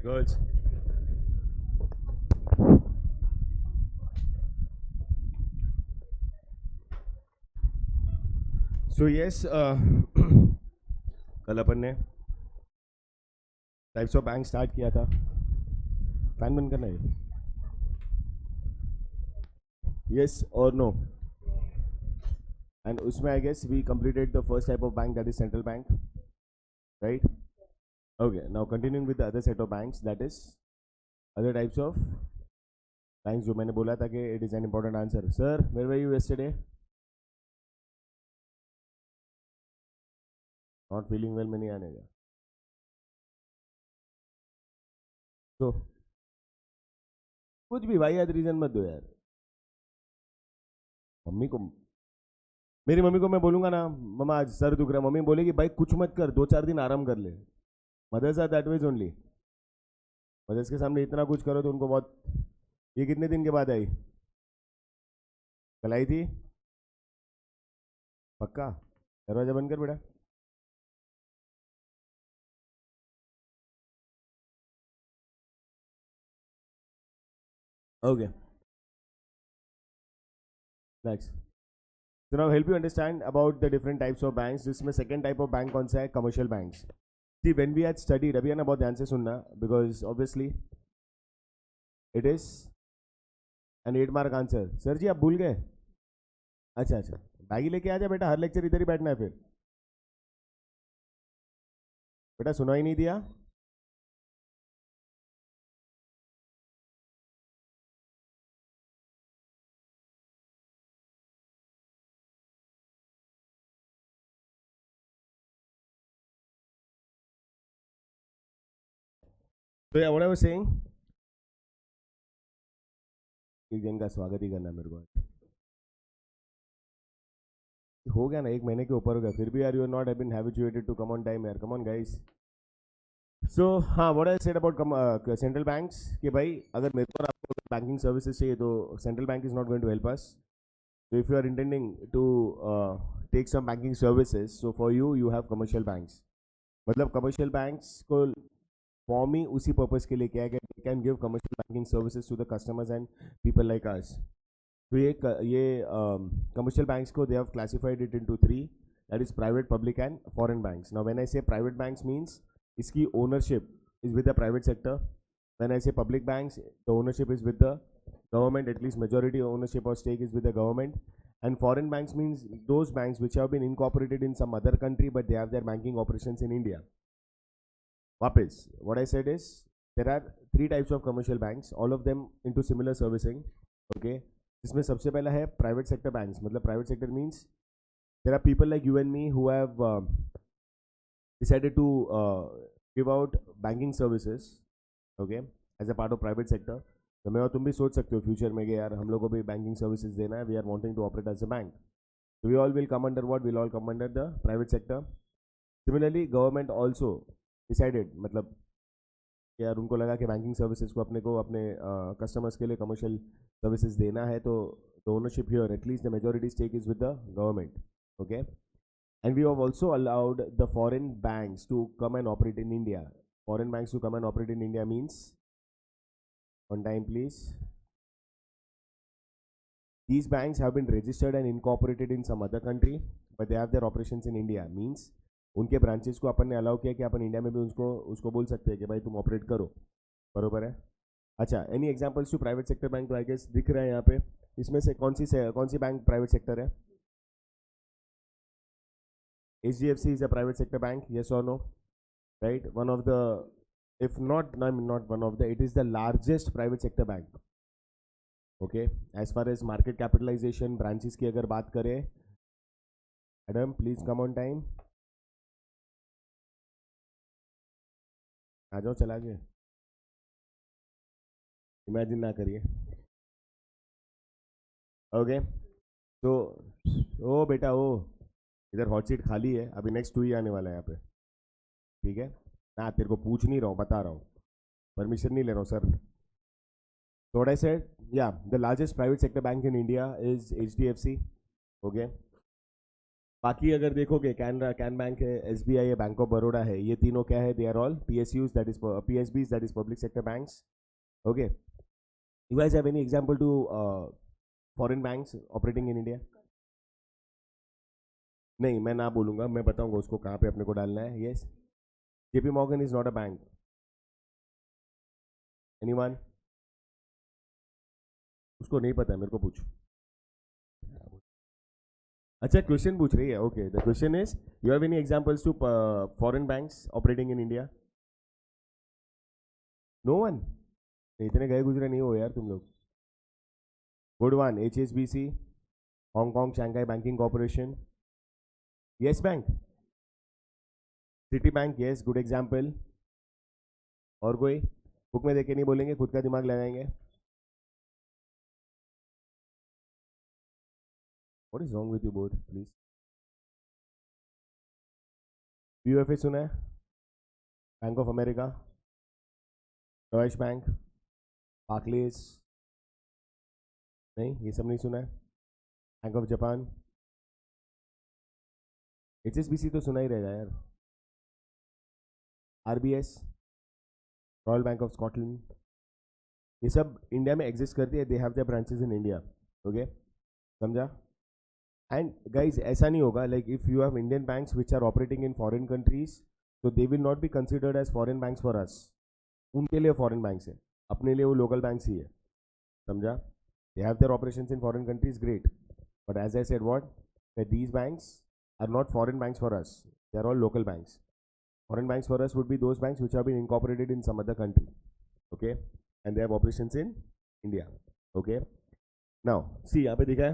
Girls. So yes, कल अपन ने types of bank start किया था. फैन बंद करना है. Yes or no? And उसमें I guess we completed the first type of bank, that is central bank, right? Okay. Now continuing with the other set of banks, that is other types of banks जो मैंने बोला था कि it is an important answer. Sir, where were you yesterday? Not feeling well में नहीं आने का. So कुछ भी वाहियात रीजन मत दो यार. मम्मी को, मेरी मम्मी को मैं बोलूंगा ना, मम्मा आज सर दुख रहा, मम्मी बोलेगी भाई कुछ मत कर, 2-4 दिन आराम कर ले. Mothers are that ways only. Mothers के सामने इतना कुछ करो तो उनको बहुत. ये कितने दिन के बाद आई? कल आई थी पक्का? दरवाजा बंद कर बेटा. Okay, next. So now help you understand about the different types of banks. जिसमें second type of bank कौन सा है? Commercial banks. See, when we had studied, अभी है ना, बहुत ध्यान से सुनना, because obviously it is an 8 mark answer. Sir जी आप भूल गए? अच्छा अच्छा, बैगी लेके आ जा बेटा, हर लेक्चर इधर ही बैठना है फिर. बेटा सुना ही नहीं दिया? तो या what I was saying, एक दिन का स्वागत ही करना मेरे को. हो गया ना, 1 महीने के ऊपर हो गया, फिर भी यार you are not have been habituated to come on time यार. Come on guys. सो हाँ, what I said about central banks कि भाई अगर मेरे को और आपको बैंकिंग सर्विसेज चाहिए तो central bank is not going to help us. So if you are intending to take some banking services, so for you you have commercial banks. मतलब commercial banks को फॉर्म ही उसी पर्पस के लिए किया गया, they can give commercial banking services to the customers and people like us. तो ये commercial banks को they have classified it into 3, that is private, public and foreign banks. Now when I say private banks means इसकी ownership is with the private sector. When I say public banks, the ownership is with the government, at least majority ownership or stake is with the government. And foreign banks means those banks which have been incorporated in some other country but they have their banking operations in India. Wapis, what I said is there are 3 types of commercial banks, all of them into similar servicing. Okay, इसमें सबसे पहला है private sector banks. मतलब private sector means there are people like you and me who have decided to give out banking services, okay, as a part of private sector. तो मैं और तुम भी सोच सकते हो फ्यूचर में कि यार हम लोग को भी बैंकिंग सर्विसेज देना है, we are wanting to operate as a bank. So we all will come under what? We'll all come under the private sector. Similarly, government also decided, मतलब यार उनको लगा कि बैंकिंग सर्विसेज को अपने कस्टमर्स के लिए कमर्शियल सर्विसेज देना है, तो the ownership here, at least the majority stake is with the government. Okay, and we have also allowed the foreign banks to come and operate in India. Foreign banks to come and operate in India means, on time please, these banks have been registered and incorporated in some other country but they have their operations in India. Means उनके branches को अपन ने allow किया कि अपन India में भी उसको बोल सकते हैं कि भाई तुम ऑपरेट करो. बरोबर है? अच्छा, any examples to private sector bank? I guess दिख रहा है यहाँ पे. इसमें से कौन सी बैंक प्राइवेट सेक्टर है? HDFC is a private sector bank, yes or no? Right, one of the, if not, no, not one of the, it is the largest private sector bank. Okay, as far as market capitalization, branches की अगर बात करें, madam please come on time. आ जाओ, चला गए, imagine ना करिए. ओके, तो ओ बेटा ओ, इधर हॉट सीट खाली है, अभी नेक्स्ट 2 ही आने वाला है यहाँ पे. ठीक है ना, तेरे को पूछ नहीं रहा हूँ, बता रहा हूँ, परमिशन नहीं ले रहा हूँ sir. So what I said, yeah, the largest private sector bank in India is HDFC. Okay, बाकी अगर देखोगे कैन बैंक है, एसबीआई है, बैंक ऑफ बड़ौदा है, ये तीनों क्या है, they are all PSUs, that is PSBs, that is public sector banks. Okay, you guys have any example to foreign banks operating in India? नहीं, मैं ना बोलूंगा, मैं बताऊंगा उसको कहाँ पे अपने को डालना है. Yes, JP Morgan is not a bank. Anyone? उसको नहीं पता है, मेरे को पूछ. अच्छा, क्वेश्चन पूछ रही है. Okay, the question is, you have any examples to foreign banks operating in India? No one? इतने गए गुजरे नहीं हो यार तुम लोग. Good one. HSBC, Hong Kong Shanghai Banking Corporation, Yes Bank, Citi Bank, yes, good example. और कोई? बुक में देख के नहीं बोलेंगे, खुद का दिमाग लगाएंगे. What is wrong with you both, please. BOFA सुना है? Bank of America, Deutsch bank, Barclays? नहीं, ये सब नहीं सुना है. बैंक ऑफ जापान, HSBC तो सुना ही रहेगा यार. RBS, Royal Bank of Scotland, ये सब इंडिया में एग्जिस्ट करती है. They have their branches in India. Okay, समझा? एंड गाइज, ऐसा नहीं होगा like if you have Indian banks which are operating in foreign countries, तो they will not be considered as foreign banks for us. उनके लिए foreign banks है, अपने लिए वो लोकल बैंक्स ही है. समझा? They have their operations in foreign countries, great, but as I said what, that these banks are not foreign banks for us. They are all local banks. Foreign banks for us would be those banks which have been incorporated in some other country. Okay, and they have operations in India. Okay, now see, यहाँ पे दिखा है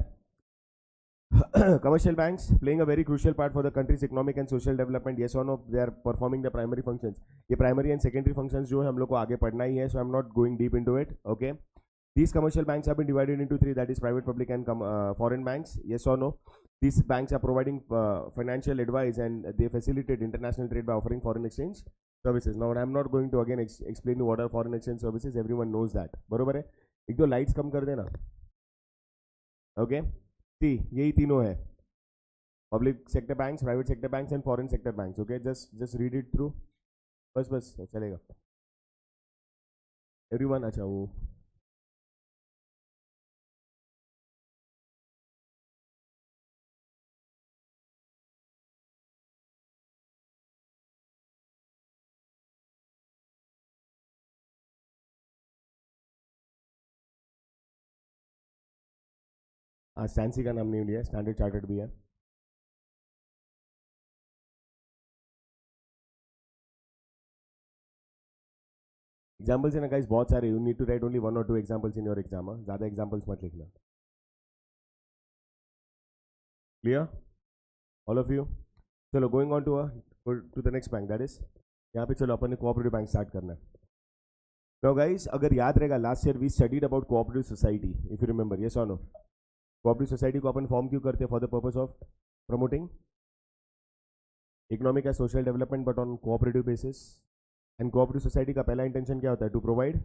commercial banks playing a very crucial part for the country's economic and social development. Yes or no? They are performing the primary functions. ये primary and secondary functions जो है हम लोग को आगे पढ़ना ही है, so I'm not going deep into it. Okay, these commercial banks have been divided into three, that is private, public, and foreign banks. Yes or no? These banks are providing financial advice and they facilitate international trade by offering foreign exchange services. Now I'm not going to again explain you what are foreign exchange services. Everyone knows that. बरोबर है? एक दो lights कम कर देना. Okay, सी, यही तीनों है, public sector banks, private sector banks and foreign sector banks. Okay, just read it through, बस बस चलेगा. एवरीवन, अच्छा वो स्टैंसी का नाम नहीं लिया, स्टैंडर्ड चार्टर्ड भी है. एग्जाम्पल्स है ना गाइस, बहुत सारे. You need to write only 1 or 2 examples in your exam. ज़्यादा एग्जाम्पल्स मत लिखना. Clear all of you? चलो, going on to the next bank, that is, यहाँ पे चलो अपन ने कोऑपरेटिव बैंक स्टार्ट करना है. नाउ गाइस, अगर याद रहेगा, last year we studied about cooperative society, if you remember. Yes और नो? कोऑपरेटिव सोसाइटी को अपन फॉर्म क्यों करते हैं? For the purpose of promoting economic and social development, but on cooperative basis. And cooperative society का पहला intention क्या होता है? To provide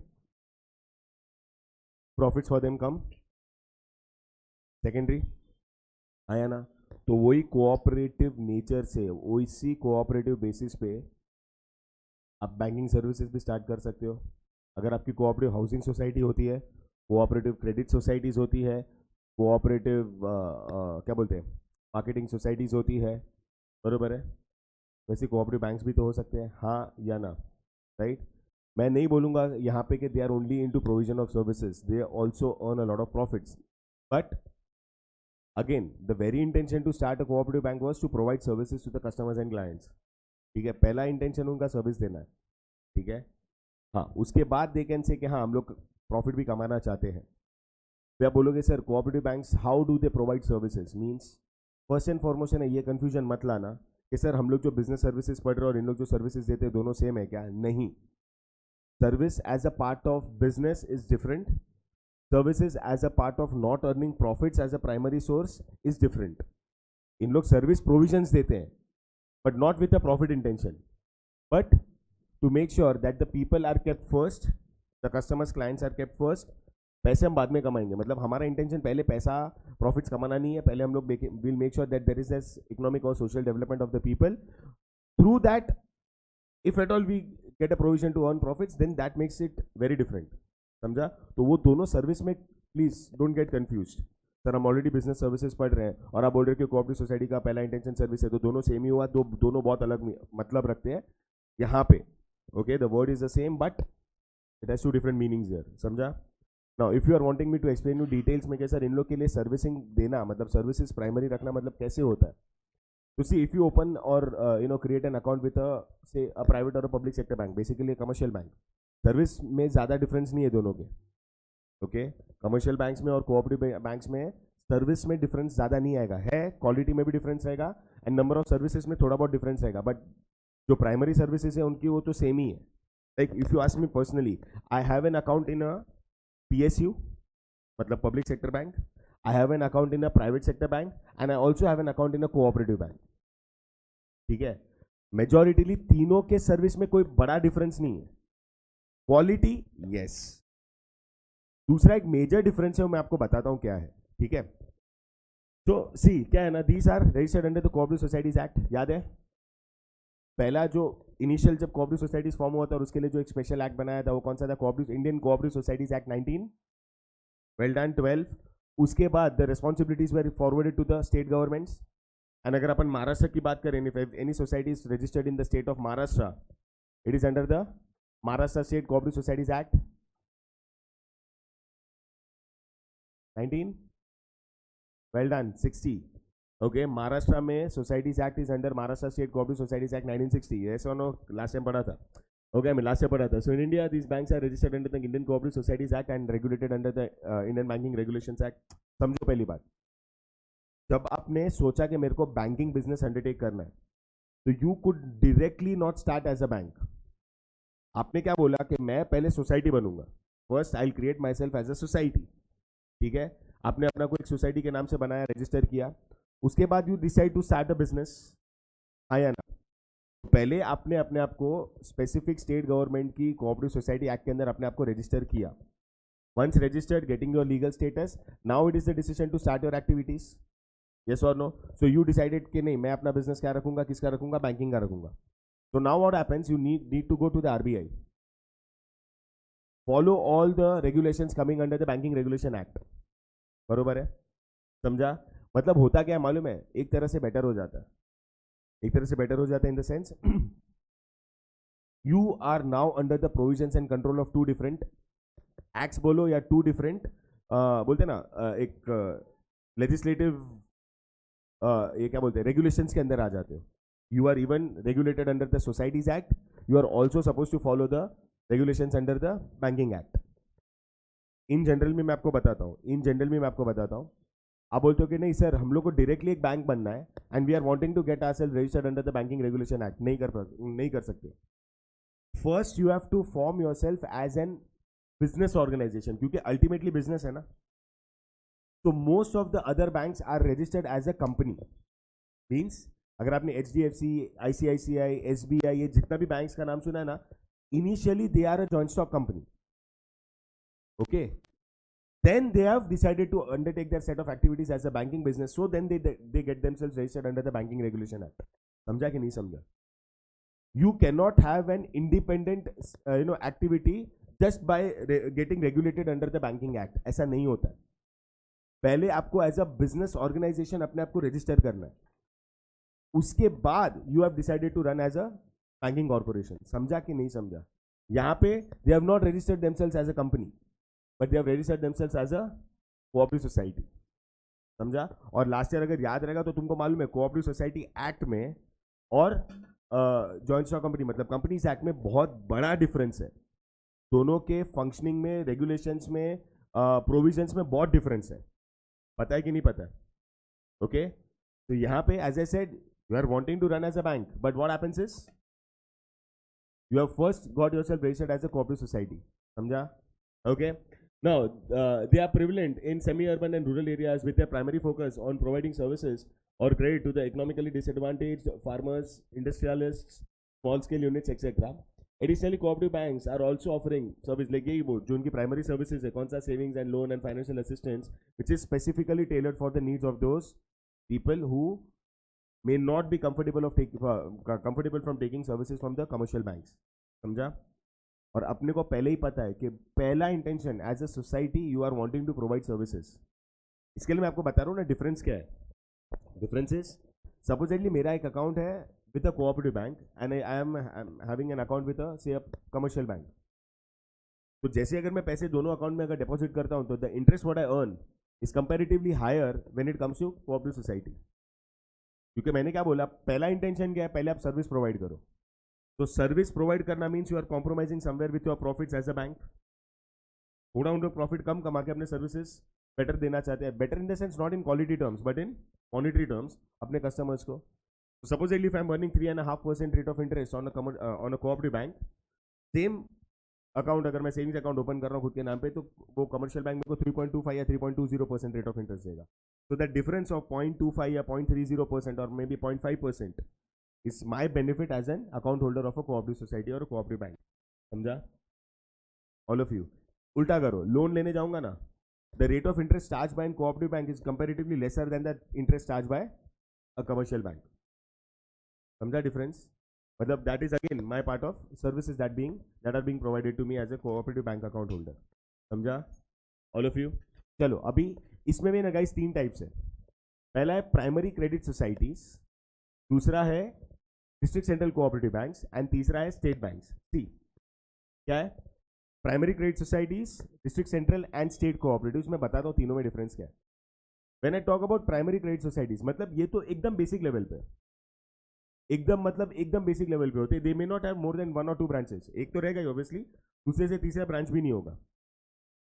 profits for them come secondary. आया ना? तो वही कोऑपरेटिव नेचर से, वही कोऑपरेटिव बेसिस पे आप बैंकिंग सर्विसेज भी स्टार्ट कर सकते हो. अगर आपकी कोऑपरेटिव हाउसिंग सोसाइटी होती है, कोऑपरेटिव क्रेडिट सोसाइटीज होती है, कोऑपरेटिव क्या बोलते हैं, मार्केटिंग सोसाइटीज होती है, बरोबर है? वैसे कोऑपरेटिव बैंक्स भी तो हो सकते हैं, हाँ या ना? राइट. मैं नहीं बोलूँगा यहाँ पे कि they are only into provision of services, they also earn a lot of profits. But again, the very intention to start a cooperative bank was to provide services to the customers and clients. ठीक है, पहला intention उनका service देना है. ठीक है, हाँ, उसके बाद दे कैन से कि हाँ हम लोग प्रॉफिट भी कमाना चाहते हैं. तो आप बोलोगे sir cooperative banks how do they provide services, means first and foremost है ना, ये कंफ्यूजन मत लाना कि सर हम लोग जो बिजनेस सर्विसेज पढ़ रहे हैं और इन लोग जो सर्विसेज देते हैं दोनों सेम है क्या? नहीं. Service as a part of business is different. Services as a part of not earning profits as a primary source is different. इन लोग सर्विस प्रोविजंस देते हैं but not with a profit intention, but to make sure that the people are kept first, the customers, clients are kept first, पैसे हम बाद में कमाएंगे, मतलब हमारा इंटेंशन पहले पैसा प्रॉफिट्स कमाना नहीं है, पहले हम लोग will make sure that there is this economic और social development of the people, through that if at all we get a provision to earn profits, then that makes it very different, समझा? तो वो दोनों service में please don't get confused. Sir हम already business services पढ़ रहे हैं और आप बोल रहे हो कि कोऑपरेटिव सोसाइटी का पहला इंटेंशन सर्विस है, तो दोनों सेम ही हुआ, दोनों बहुत अलग मतलब रखते हैं यहाँ पे। Okay, the word is the same but it has two different meanings here, समझा? Now if you are wanting me to explain you details में कि सर इन लोग के लिए सर्विसिंग देना मतलब सर्विसेज प्राइमरी रखना मतलब कैसे होता है, तो सी इफ यू ओपन और क्रिएट एन अकाउंट विद से अ प्राइवेट और public sector bank, basically commercial bank, service में ज़्यादा डिफरेंस नहीं है दोनों के। ओके, कमर्शियल बैंक्स में और कोऑपरेटिव बैंक्स में सर्विस में डिफरेंस ज़्यादा नहीं आएगा, है क्वालिटी में भी डिफरेंस रहेगा एंड नंबर ऑफ सर्विसेज में थोड़ा बहुत डिफरेंस रहेगा, बट जो प्राइमरी सर्विसेज है उनकी वो तो सेम ही है। Like if you ask me personally, I have an account in a PSU, मतलब public sector bank, I have an account in a private sector bank and I also have an account in a cooperative bank, ठीक है? मेजॉरिटीली तीनों के service में कोई बड़ा difference नहीं है, क्वालिटी यस, दूसरा एक मेजर डिफरेंस है वो मैं आपको बताता हूं क्या है, ठीक है? तो सी क्या है ना, these are registered under the cooperative societies act, याद है? पहला जो इनिशियल जब कोऑपरेटिव सोसाइटीज फॉर्म हुआ था और उसके लिए जो एक स्पेशल एक्ट बनाया था वो कौन सा था? Cooperative Indian cooperative societies act 19, well done 12। उसके बाद the responsibilities were forwarded to the state governments, and अगर अपन महाराष्ट्र की बात करें, if any society is registered in the state of Maharashtra, it is under the Maharashtra state cooperative societies act 19, well done 60। Okay, Maharashtra में societies act is under Maharashtra state cooperative societies act 1960, ऐसा no last time पढ़ा था। Okay, I mean last year पढ़ा था। So in India, these banks are registered under the Indian Cooperative Societies Act and regulated under the Indian Banking Regulations Act। समझो पहली बात, जब आपने सोचा कि मेरे को बैंकिंग बिजनेस अंडरटेक करना है, तो you could directly not start as a bank. आपने क्या बोला कि मैं पहले सोसाइटी बनूंगा, first I will create myself as a society, ठीक है? आपने अपना कोई एक सोसाइटी के नाम से बनाया, रजिस्टर किया, उसके बाद you decide to start a business, आया ना? पहले आपने अपने आप को स्पेसिफिक स्टेट गवर्नमेंट की कोऑपरेटिव सोसाइटी एक्ट के अंदर अपने आप को रजिस्टर किया। Once registered, getting your legal status, now it is the decision to start your activities, yes और नो? सो यू डिसाइडेड कि नहीं, मैं अपना बिजनेस क्या रखूंगा, किसका रखूंगा? बैंकिंग का रखूंगा। So now what happens, you need to go to the RBI, follow all the regulations coming under the banking regulation act, बरोबर है? समझा? मतलब होता क्या है मालूम है, एक तरह से बेटर हो जाता है, एक तरह से बेटर हो जाता है in the sense you are now under the provisions and control of two different acts, बोलो या टू डिफरेंट बोलते ना एक लेजिस्लेटिव ये क्या बोलते हैं, रेगुलेशंस के अंदर आ जाते हो। You are even regulated under the societies act, you are also suppose to follow the regulations under the banking act. In general में मैं आपको बताता हूँ, आप बोलते हो कि नहीं सर हम लोग को डायरेक्टली एक बैंक बनना है and we are wanting to get ourselves registered under the banking regulation act, नहीं कर सकते। First you have to form yourself as an business organisation, क्योंकि अल्टीमेटली बिजनेस है ना। तो most of the other banks are registered as a company, means अगर आपने HDFC, ICICI, SBI, ये जितना भी बैंक्स का नाम सुना है ना, initially they are a joint stock company, okay? Then they have decided to undertake their set of activities as a banking business, so then they get themselves registered under the Banking Regulation Act। समझा कि नहीं समझा? You cannot have an independent activity just by getting regulated under the Banking Act, ऐसा नहीं होता है। पहले आपको एज अ बिजनेस ऑर्गेनाइजेशन अपने आप को रजिस्टर करना है, उसके बाद you have decided to run as a banking corporation. समझा कि नहीं समझा? यहाँ पे they have not registered themselves as a company, but they have registered themselves as a cooperative society, समझा? और लास्ट ईयर अगर याद रहेगा तो तुमको मालूम है कोऑपरेटिव सोसाइटी एक्ट में और जॉइंट स्टॉक कंपनी मतलब कंपनीज एक्ट में बहुत बड़ा डिफरेंस है। दोनों के फंक्शनिंग में, रेगुलेशंस में, प्रोविजंस में बहुत डिफरेंस है, पता है कि नहीं पता है? ओके, तो यहाँ पे as I said you are wanting to run as a bank, but what happens is you have first got yourself registered as a cooperative society, समझा? Okay, now they are prevalent in semi-urban and rural areas with their primary focus on providing services or credit to the economically disadvantaged farmers, industrialists, small scale units, etc. Additionally cooperative banks are also offering service, like यही वो जो उनकी primary services है, कौन सा, savings and loan and financial assistance which is specifically tailored for the needs of those people who may not be comfortable from taking services from the commercial banks. समझा? और अपने को पहले ही पता है कि पहला intention as a society you are wanting to provide services. इसके लिए मैं आपको बता रहा हूँ ना डिफरेंस क्या है. डिफरेंस इज सपोजेटली मेरा एक अकाउंट है with a cooperative bank and I am having an account with a commercial bank. तो जैसे अगर मैं पैसे दोनों अकाउंट में अगर डिपॉजिट करता हूँ तो the interest what I earn is comparatively higher when it comes to cooperative society. क्योंकि मैंने क्या बोला, पहला इंटेंशन क्या है, पहले आप सर्विस प्रोवाइड करो. तो सर्विस प्रोवाइड करना means you are compromising somewhere with your profits as a bank. थोड़ा उन लोग प्रॉफिट कम कमा के अपने सर्विसेज बेटर देना चाहते हैं. Better in the sense not in quality terms but in monetary terms अपने कस्टमर्स को. Supposedly if I am earning 3.5% rate of interest on a cooperative bank, same account अगर मैं सेविंग्स अकाउंट ओपन कर रहा हूँ खुद के नाम पे, तो वो कमर्शियल बैंक मेरे को 3.25 या 3.20% रेट ऑफ इंटरेस्ट देगा. So that difference of 0.25 या 0.30% or maybe 0.5% is my benefit as an account holder of a cooperative society or a cooperative bank. समझा? All of you. उल्टा करो, लोन लेने जाऊंगा ना, the rate of interest charged by a cooperative bank is comparatively lesser than the interest charged by a commercial bank. समझा difference? मतलब that is again my part of services that are being provided to me as a cooperative bank account holder. समझा? All of you. चलो अभी इसमें भी ना guys 3 types है. पहला है प्राइमरी क्रेडिट सोसाइटीज, दूसरा है district central cooperative banks and तीसरा है स्टेट बैंक्स. सी क्या है? Primary credit societies, district central and state cooperatives. मैं बताता हूँ तीनों में डिफरेंस क्या है. When I talk about primary credit societies, मतलब ये तो एकदम बेसिक लेवल पे, एकदम बेसिक लेवल पे होते हैं. They may not have more than 1 or 2 branches. एक तो रहेगा ऑब्वियसली, दूसरे से तीसरा ब्रांच भी नहीं होगा.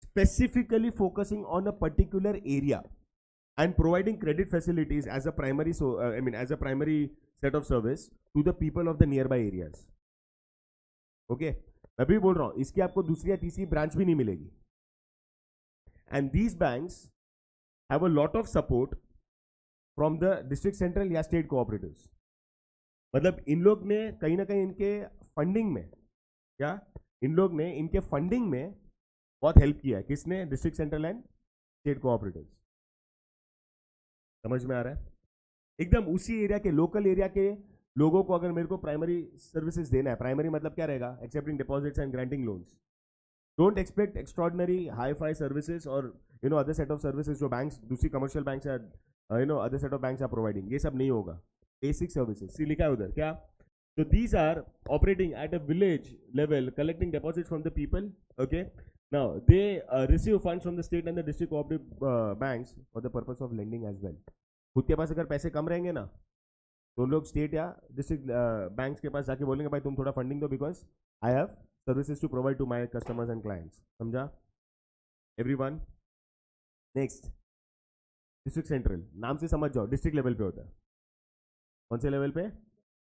Specifically focusing on a particular area and providing credit facilities as a primary as a primary set of service to the people of the nearby areas. Okay, मैं भी बोल रहा हूं इसकी आपको दूसरी या तीसरी ब्रांच भी नहीं मिलेगी. And these banks have a lot of support from the district central या state cooperatives. मतलब इन लोग ने कहीं ना कहीं इनके फंडिंग में, क्या इन लोग ने इनके फंडिंग में बहुत हेल्प किया है. किसने? District central and state cooperatives. समझ में आ रहा है? एकदम उसी एरिया के, लोकल एरिया के लोगों को अगर मेरे को प्राइमरी सर्विसेज देना है, प्राइमरी मतलब क्या रहेगा? Accepting deposits and granting loans. Don't expect extraordinary hi fi services और अदर सेट ऑफ सर्विसेज जो बैंक्स, दूसरी कमर्शियल बैंक्स या other set of banks are providing. ये सब नहीं होगा. बेसिक सर्विसेज सी लिखा है उधर क्या. So these are operating at a village level, collecting deposits from the people. Okay. Now they receive funds from the state and the district cooperative banks for the purpose of lending as well. खुद के पास अगर पैसे कम रहेंगे ना, तो लोग state या district banks के पास जाके बोलेंगे भाई तुम थोड़ा फंडिंग दो because I have services to provide to my customers and clients. समझा एवरीवन? Next district central. नाम से समझ जाओ, डिस्ट्रिक्ट लेवल पे होता है. कौन से लेवल पे?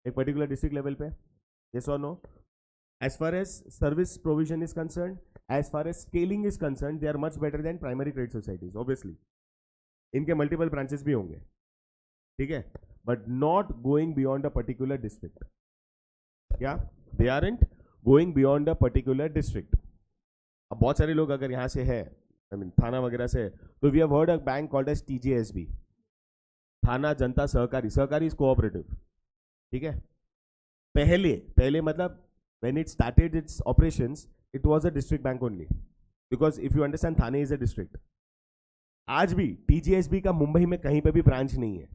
एक पर्टिकुलर डिस्ट्रिक्ट लेवल पे. yes or no? As far as service provision is concerned, as far as scaling is concerned, they are much better than primary credit societies. Obviously इनके multiple branches भी होंगे, ठीक है, but not going beyond a particular district. क्या? They aren't going beyond a particular district. अब बहुत सारे लोग अगर यहाँ से है, आई मीन थाना वगैरह से, तो we have heard a bank called as TJSB, Thana जनता सहकारी. सहकारी इज कोऑपरेटिव. ठीक है. पहले मतलब when it started its operations it was a district bank only, because if you understand Thane is a district. आज भी TJSB का मुंबई में कहीं पे भी ब्रांच नहीं है.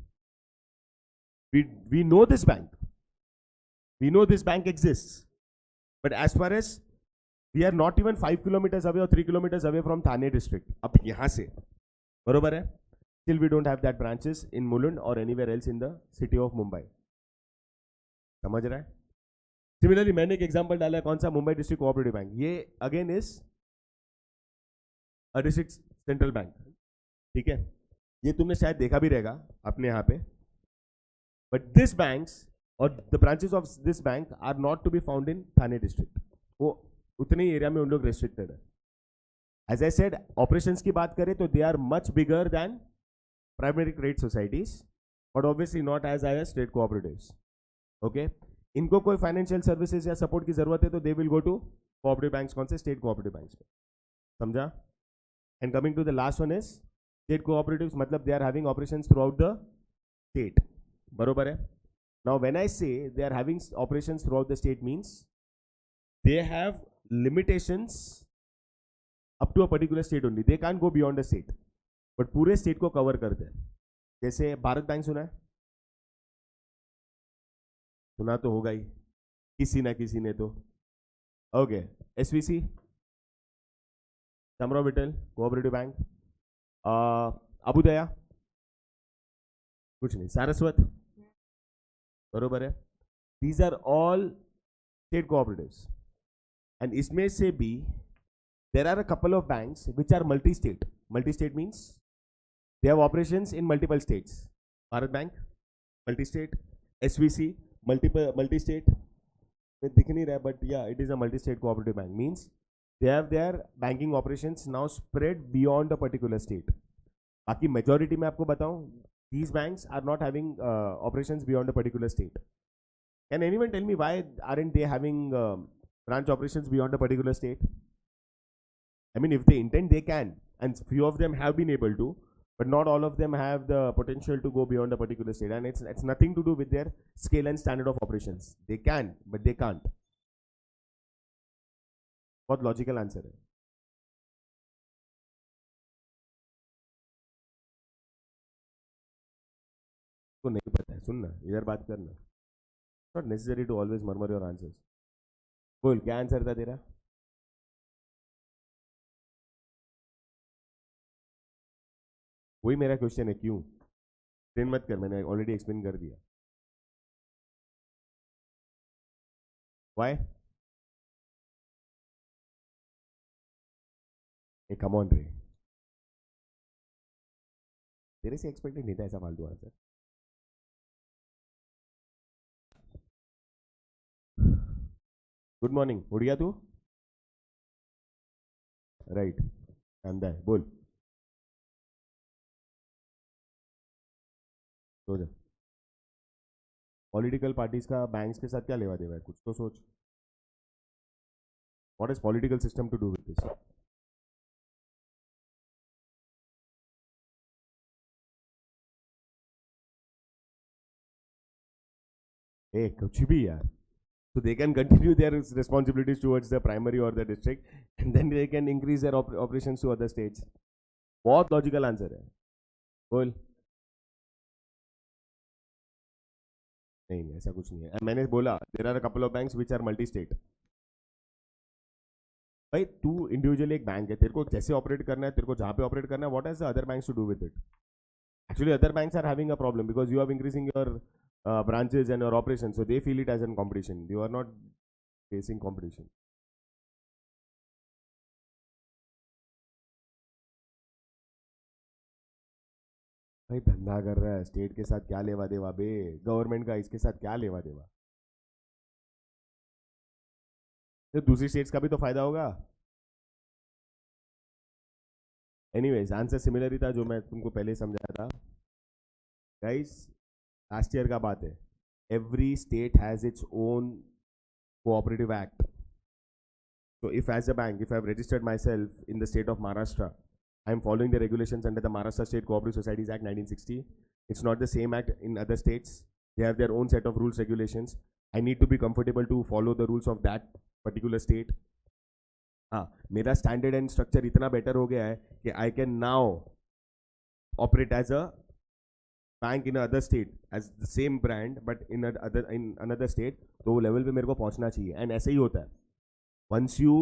we know this bank exists, but as far as we are not even 5 kilometers away or 3 kilometers away from Thane district. अब यहाँ से बरोबर है, still we don't have that branches in Mulund or anywhere else in the city of Mumbai. समझ रहा है? Similarly मैंने एक एग्जांपल डाला है, कौन सा? Mumbai district cooperative bank. ये again is a district central bank. ठीक है, ये तुमने शायद देखा भी रहेगा अपने यहाँ पे. बट दिस बैंक्स और the branches of this bank are not to be found in Thane district. वो उतने ही एरिया में उन लोग रेस्ट्रिक्टेड है. एज आई सेड, ऑपरेशंस की बात करें तो they are much bigger than primary credit societies, but obviously not as high as state cooperatives. Okay. इनको कोई फाइनेंशियल सर्विसेज या सपोर्ट की जरूरत है तो they will go to cooperative banks. कौन से? स्टेट कोऑपरेटिव बैंक्स में. समझा? And coming to the last one is state cooperatives, मतलब they are having operations throughout the state. बरोबर है. Now when I say they are having operations throughout the state means they have limitations up to a particular state only. They can't go beyond the state, but पूरे state को cover करते हैं. जैसे Bharat bank सुना है? सुना तो होगा ही किसी ना किसी ने तो. Okay. SVC, Shamrao Vithal cooperative bank, Abhyudaya कुछ नहीं, सारस्वत बरोबर है. These are all state cooperatives. And इसमें से भी there are a couple of banks which are multi-state. Multi-state means they have operations in multiple states. Bharat Bank multi-state, SVC multi-state. It दिख नहीं रहा, but yeah, it is a multi-state cooperative bank. Means they have their banking operations now spread beyond a particular state. बाकी majority में आपको बताऊं, these banks are not having operations beyond a particular state. Can anyone tell me why aren't they having branch operations beyond a particular state? I mean, if they intend, they can, and few of them have been able to, but not all of them have the potential to go beyond a particular state, and it's nothing to do with their scale and standard of operations. They can, but they can't. बहुत logical answer है. तो नहीं पता है, सुनना इधर बात करना. Not necessary to always murmur your answers. बोल क्या आंसर था तेरा? वही मेरा क्वेश्चन है, क्यों? एक्सप्लेन मत कर, मैंने ऑलरेडी एक्सप्लेन कर दिया. व्हाई? ए कम ऑन रे, तेरे से एक्सपेक्टेड नहीं था ऐसा फालतू आंसर. Good morning. उठ गया तू? राइट. अंदा है, बोल. पॉलिटिकल पार्टीज का बैंक्स के साथ क्या लेवा देवा है? कुछ तो सोच. What is political system to do with this? ए कुछ भी यार. So they can continue their responsibilities towards the primary or the district, and then they can increase their operations to other states. बहुत लॉजिकल आंसर है. बोल. नहीं ऐसा कुछ नहीं है. मैंने बोला there are a couple of banks which are multi state. भाई तू इंडिविजुअली एक बैंक है, तेरे को जैसे ऑपरेट करना है, तेरे को जहां पे ऑपरेट करना है, what has the other banks to do with it? Actually other banks are having a problem because you are increasing your branches and your operations, so they feel it as a competition. You are not facing competition. भाई धंधा कर रहा है, state के साथ क्या लेवा देवा बे? गवर्नमेंट का इसके साथ क्या लेवा देवा? तो दूसरी स्टेट्स का भी तो फायदा होगा. एनीवेज आंसर सिमिलर ही था जो मैं तुमको पहले समझाया था. गाइस लास्ट ईयर का बात है. Every state has its own cooperative act. So if as a bank, if I have registered myself in the state of Maharashtra, I am following the regulations under the Maharashtra State Cooperative Societies Act 1960. It's not the same act in other states. They have their own set of rules, regulations. I need to be comfortable to follow the rules of that particular state. हाँ, मेरा standard and structure इतना better हो गया है कि I can now operate as a bank in another state as the same brand, but in another state. तो वो level पे मेरे को पहुंचना चाहिए. And ऐसे ही होता है. Once you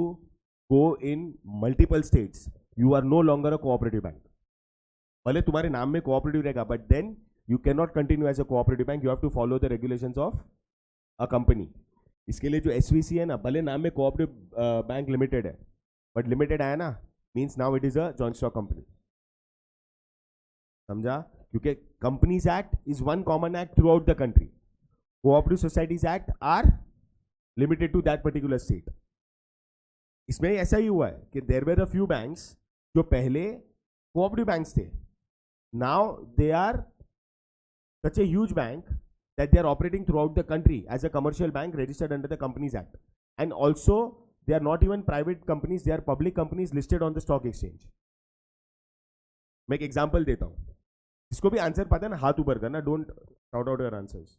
go in multiple states, you are no longer a cooperative bank. भले तुम्हारे नाम में cooperative रहेगा, but then you cannot continue as a cooperative bank. You have to follow the regulations of a company. इसके लिए जो SVC है ना, भले नाम में cooperative bank limited है, but limited आया ना, means now it is a joint stock company. समझा? क्योंकि Companies Act is one common act throughout the country. Cooperative Societies Act are limited to that particular state. इसमें ऐसा ही हुआ है कि there were a few banks जो पहले cooperative banks थे. Now they are such a huge bank that they are operating throughout the country as a commercial bank registered under the Companies Act. And also, they are not even private companies, they are public companies listed on the stock exchange. मैं एक example देता हूं, जिसको भी answer पता है ना हाथ ऊपर करना, don't shout out your answers.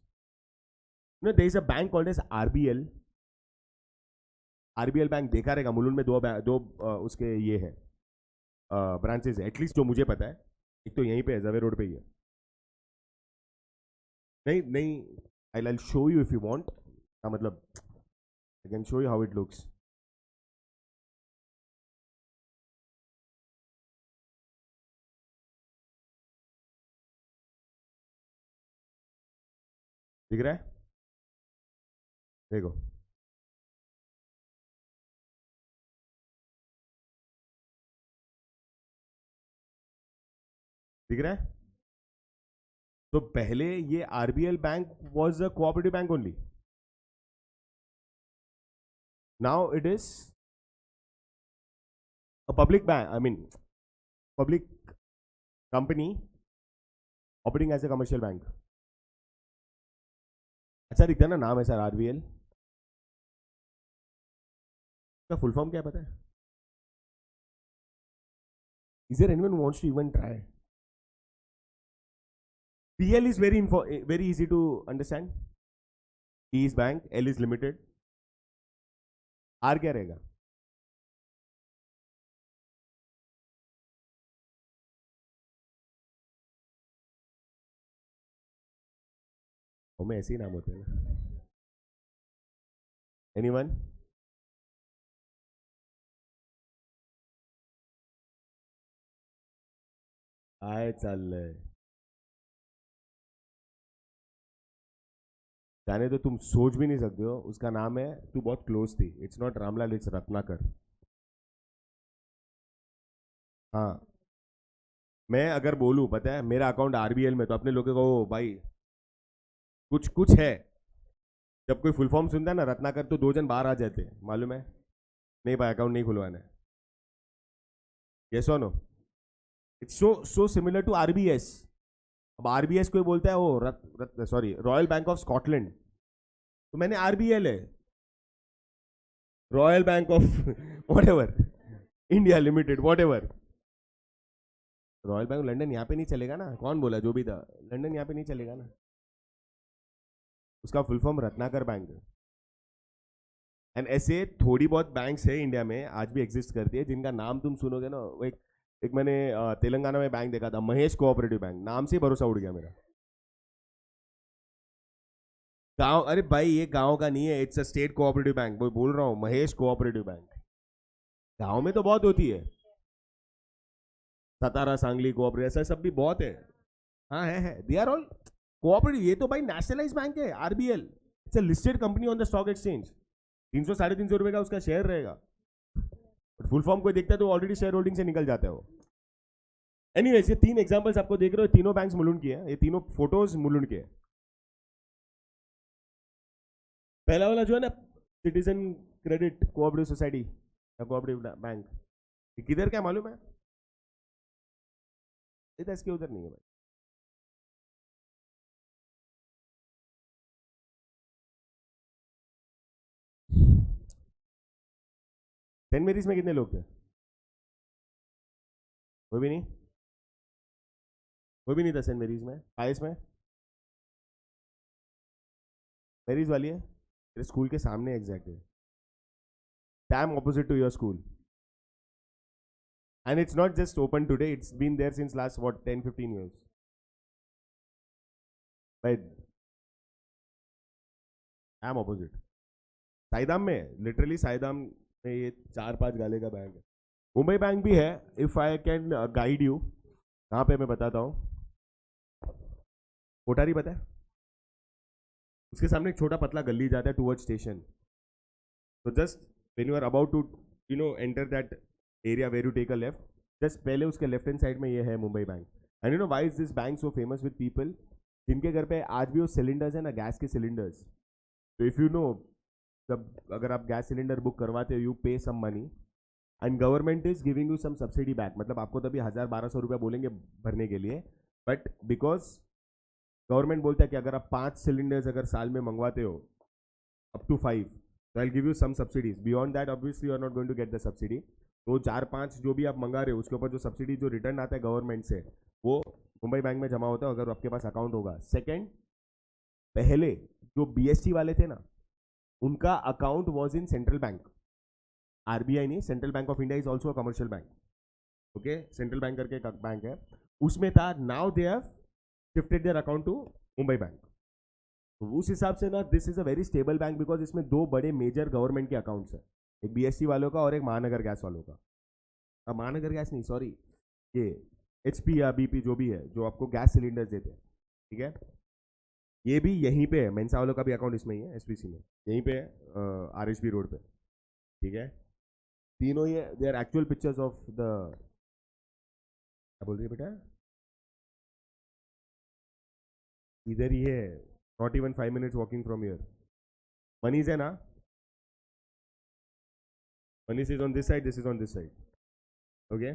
No, there is a bank called as RBL. RBL bank देखा रहेगा, मुलुंड में दो उसके ये है ब्रांचेस है, एटलीस्ट जो मुझे पता है. एक तो यहीं पे है, जवे रोड पे ही है. नहीं नहीं, I show you if you want. मतलब I can show you how it looks. दिख रहा है? देखो, दिख रहा है? तो पहले ये RBL bank was a cooperative bank only. Now it is a public bank, I mean public company operating as a commercial bank. अच्छा दिखता है ना नाम है सर, आरबीएल. का फुल फॉर्म क्या पता है? Is there anyone who wants to even try? PL is very easy to understand. P is bank, L is limited. R क्या रहेगा? हमें ऐसे ही नाम होते हैं ना. Anyone? आए चल जाने तो, तुम सोच भी नहीं सकते हो. उसका नाम है, तू बहुत क्लोज थी. It's not Ramlal, it's Ratnakar. हाँ, मैं अगर बोलूं पता है मेरा अकाउंट आरबीएल में, तो अपने लोगों को भाई कुछ कुछ है. जब कोई फुल फॉर्म सुनता है ना रत्नाकर, तो 2 जन बाहर आ जाते हैं, मालूम है? नहीं भाई, अकाउंट नहीं खुलवाना है. यस और no? It's so similar to RBS. अब आरबीएस कोई बोलता है वो sorry Royal Bank of Scotland, तो मैंने आरबीएल है, Royal Bank of whatever, India Limited whatever. Royal Bank London यहाँ पे नहीं चलेगा ना. कौन बोला? जो भी था, लंदन यहाँ पे नहीं चलेगा ना. उसका फुल फॉर्म रत्नाकर बैंक है. एंड ऐसे थोड़ी बहुत बैंक्स है इंडिया में, आज भी एग्जिस्ट करती है, जिनका नाम तुम सुनोगे ना. वो एक मैंने तेलंगाना में बैंक देखा था, महेश कोऑपरेटिव बैंक. नाम से भरोसा उड़ गया मेरा. गांव, अरे भाई ये गांव का नहीं है, it's a state cooperative bank. वो बोल रहा हूँ, महेश कोऑपरेटिव बैंक. गांव में तो बहुत होती है, सतारा सांगली कोऑपरेटिव, ऐसा सब भी बहुत है. हाँ है, दे आर ऑल कोऑपरेटिव. ये तो भाई नेशनलाइज बैंक है RBL. It's a listed company on the stock exchange. 300-350 रुपए का उसका शेयर रहेगा. फुल फॉर्म कोई देखता है तो ऑलरेडी शेयर होल्डिंग से निकल जाता है वो. एनीवेज, ये 3 एग्जांपल्स आपको देख रहे हो, तीनों बैंक्स मुलुंड की है. ये तीनों फोटोज मुलुंड के है. पहला वाला जो है ना, सिटीजन क्रेडिट कोऑपरेटिव सोसाइटी या कोऑपरेटिव बैंक, किधर क्या मालूम है? इसके उधर नहीं है भाई. सेंट मेरीज में कितने लोग थे? कोई भी नहीं? कोई भी नहीं था सेंट मेरीज में? आईएस में? मेरीज वाली है तेरे स्कूल के सामने एग्जैक्ट है, damn opposite to your school. And it's not just open today, it's been there since last what 10-15 years. But I'm opposite. Saidham में, लिटरली साईदाम में ये 4-5 गाले का बैंक है. मुंबई बैंक भी है. If I can guide you, कहाँ पे मैं बताता हूँ. कोठारी पता है? उसके सामने एक छोटा पतला गली जाता है टूवर्ड स्टेशन. तो just when you are about to enter that area where you take a left, just पहले उसके लेफ्ट हैंड साइड में ये है Mumbai bank. And you know why is this bank so famous with people? जिनके घर पे आज भी वो सिलेंडर्स है ना, गैस के सिलेंडर्स. तो इफ यू नो, जब अगर आप गैस सिलेंडर बुक करवाते हो, you pay some money and government is giving you some subsidy back. मतलब आपको तभी 1000-1200 रुपया बोलेंगे भरने के लिए, बट बिकॉज गवर्नमेंट बोलता है कि अगर आप 5 सिलेंडर्स अगर साल में मंगवाते हो अप टू 5, तो I give you some subsidies, beyond that obviously you are not going to get the subsidy. तो 4-5 जो भी आप मंगा रहे हो उसके ऊपर जो सब्सिडी जो रिटर्न आता है गवर्नमेंट से, वो मुंबई बैंक में जमा होता है अगर आपके पास अकाउंट होगा। सेकेंड, पहले जो बीएसटी वाले थे ना, उनका account was in central bank, RBI नहीं, central bank of India is also a commercial bank, okay, central bank करके एक बैंक है, उसमें था। Now they have shifted their account to Mumbai bank. तो उस हिसाब से ना this is a very stable bank, because इसमें 2 बड़े मेजर गवर्नमेंट के अकाउंट्स है, एक बीएसटी वालों का और एक महानगर गैस वालों का। महानगर गैस नहीं, सॉरी, ये एचपी या बीपी जो भी है, जो आपको गैस सिलेंडर्स देते हैं, ठीक है, ये भी यहीं पे है। मेंसा वालों का भी अकाउंट इसमें ही है, एसपीसी में, यहीं पे है, आरएचबी रोड पे, ठीक है। तीनों ये they are actual pictures of the, क्या बोल रही है बेटा, इधर ही है, not even 5 minutes walking from here. Manish है ना, Manish is on this side, this is on this side, okay.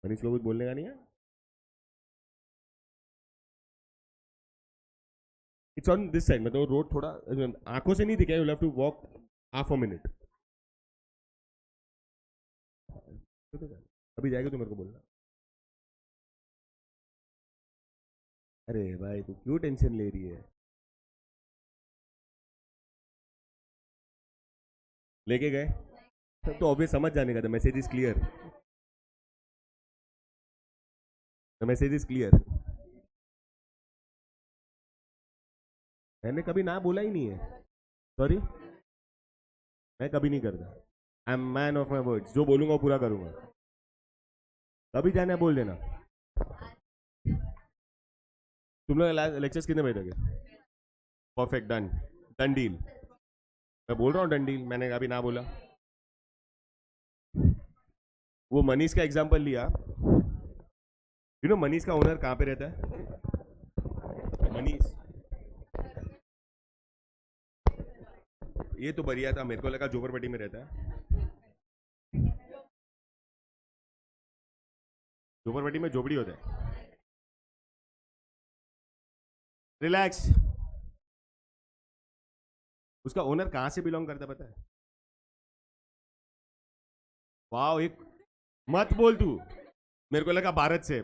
Manish को कुछ बोलने का नहीं है, इट्स ऑन दिस साइड, मतलब रोड थोड़ा आंखों से नहीं दिखा, you have to walk half a minute. अभी जाएगा तो मेरे को बोलना। अरे भाई तू क्यों टेंशन ले रही है, लेके गए तो ऑब्वियस समझ जाने का, the message is clear, the message is clear. मैंने कभी ना बोला ही नहीं है, सॉरी, मैं कभी नहीं करता, I am man of my words, जो बोलूंगा वो पूरा करूंगा, कभी जाना है बोल देना। तुम लोग लेक्चर्स कितने बजे तक है? परफेक्ट, डन, डन डील, मैं बोल रहा हूँ डन डील, मैंने अभी ना बोला। वो मनीष का एग्जांपल लिया, यू नो मनीष का ओनर कहाँ पे रहता है? मनीष, ये तो बढ़िया था, मेरे को लगा जोपरपट्टी में रहता है। जोपरपट्टी में झोपड़ी होता है। रिलैक्स, उसका ओनर कहां से बिलोंग करता पता है? वाह, एक मत बोल तू, मेरे को लगा भारत से,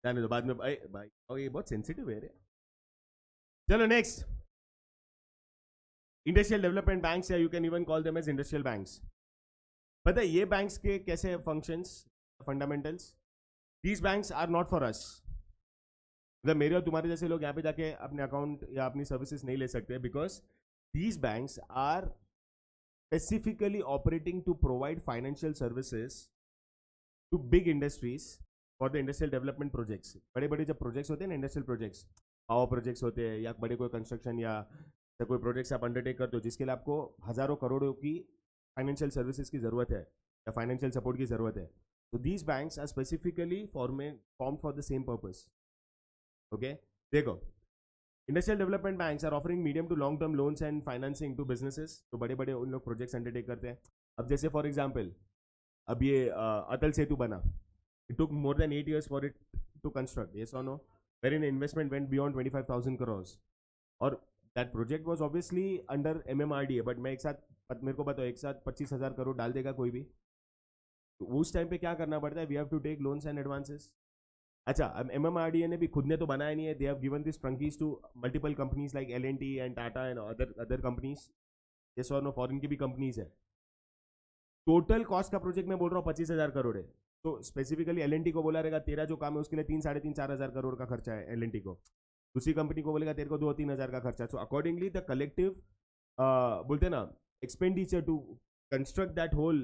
जाने दो बाद में भाई, भाई ये बहुत सेंसिटिव है रे। चलो नेक्स्ट, इंडस्ट्रियल डेवलपमेंट बैंक्स, या you can even call them as industrial banks. पता है ये बैंक्स के कैसे functions, fundamentals? These banks are not for us, मतलब मेरे और तुम्हारे जैसे लोग यहाँ पे जाके अपने अकाउंट या अपनी सर्विसेज नहीं ले सकते, because these banks are specifically operating to provide financial services to big industries for the industrial development projects. बड़े बड़े जब प्रोजेक्ट्स होते हैं ना, इंडस्ट्रियल प्रोजेक्ट्स, पावर प्रोजेक्ट्स होते हैं, या बड़े कोई कंस्ट्रक्शन या कोई प्रोजेक्ट्स आप अंडरटेक करते हो जिसके लिए आपको हजारों करोड़ों की फाइनेंशियल सर्विसेज की जरूरत है या फाइनेंशियल सपोर्ट की जरूरत है, तो these banks are specifically formed for the same purpose, okay. देखो, industrial development banks are offering medium to long term loans and financing to businesses, तो बड़े बड़े उन लोग प्रोजेक्ट्स अंडरटेक करते हैं। अब जैसे फॉर एग्जांपल, अब ये अटल सेतु बना, it took more than 8 years for it to construct, yes और no, wherein investment went beyond 25,000 crores, और that project was obviously under MMRDA, but मैं एक साथ, मेरे को बताओ, एक साथ 25,000 करोड़ डाल देगा कोई भी? तो उस टाइम पे क्या करना पड़ता है? We have to take loans and advances. अच्छा, अब MMRDA ने भी खुद ने तो बनाया नहीं है, they have given this franchise to multiple companies like L&T and Tata and other companies, yes और नो, फॉरेन की भी कंपनीज है। टोटल कॉस्ट का प्रोजेक्ट मैं बोल रहा हूँ 25,000 करोड़ है, तो स्पेसिफिकली L&T को बोला रहेगा तेरा जो काम है उसके लिए 3-3.5-4 हजार करोड़ का खर्चा है L&T को, दूसरी कंपनी को बोलेगा तेरे को 2-3 हजार का खर्चा। सो अकॉर्डिंगली द कलेक्टिव बोलते ना expenditure to construct that whole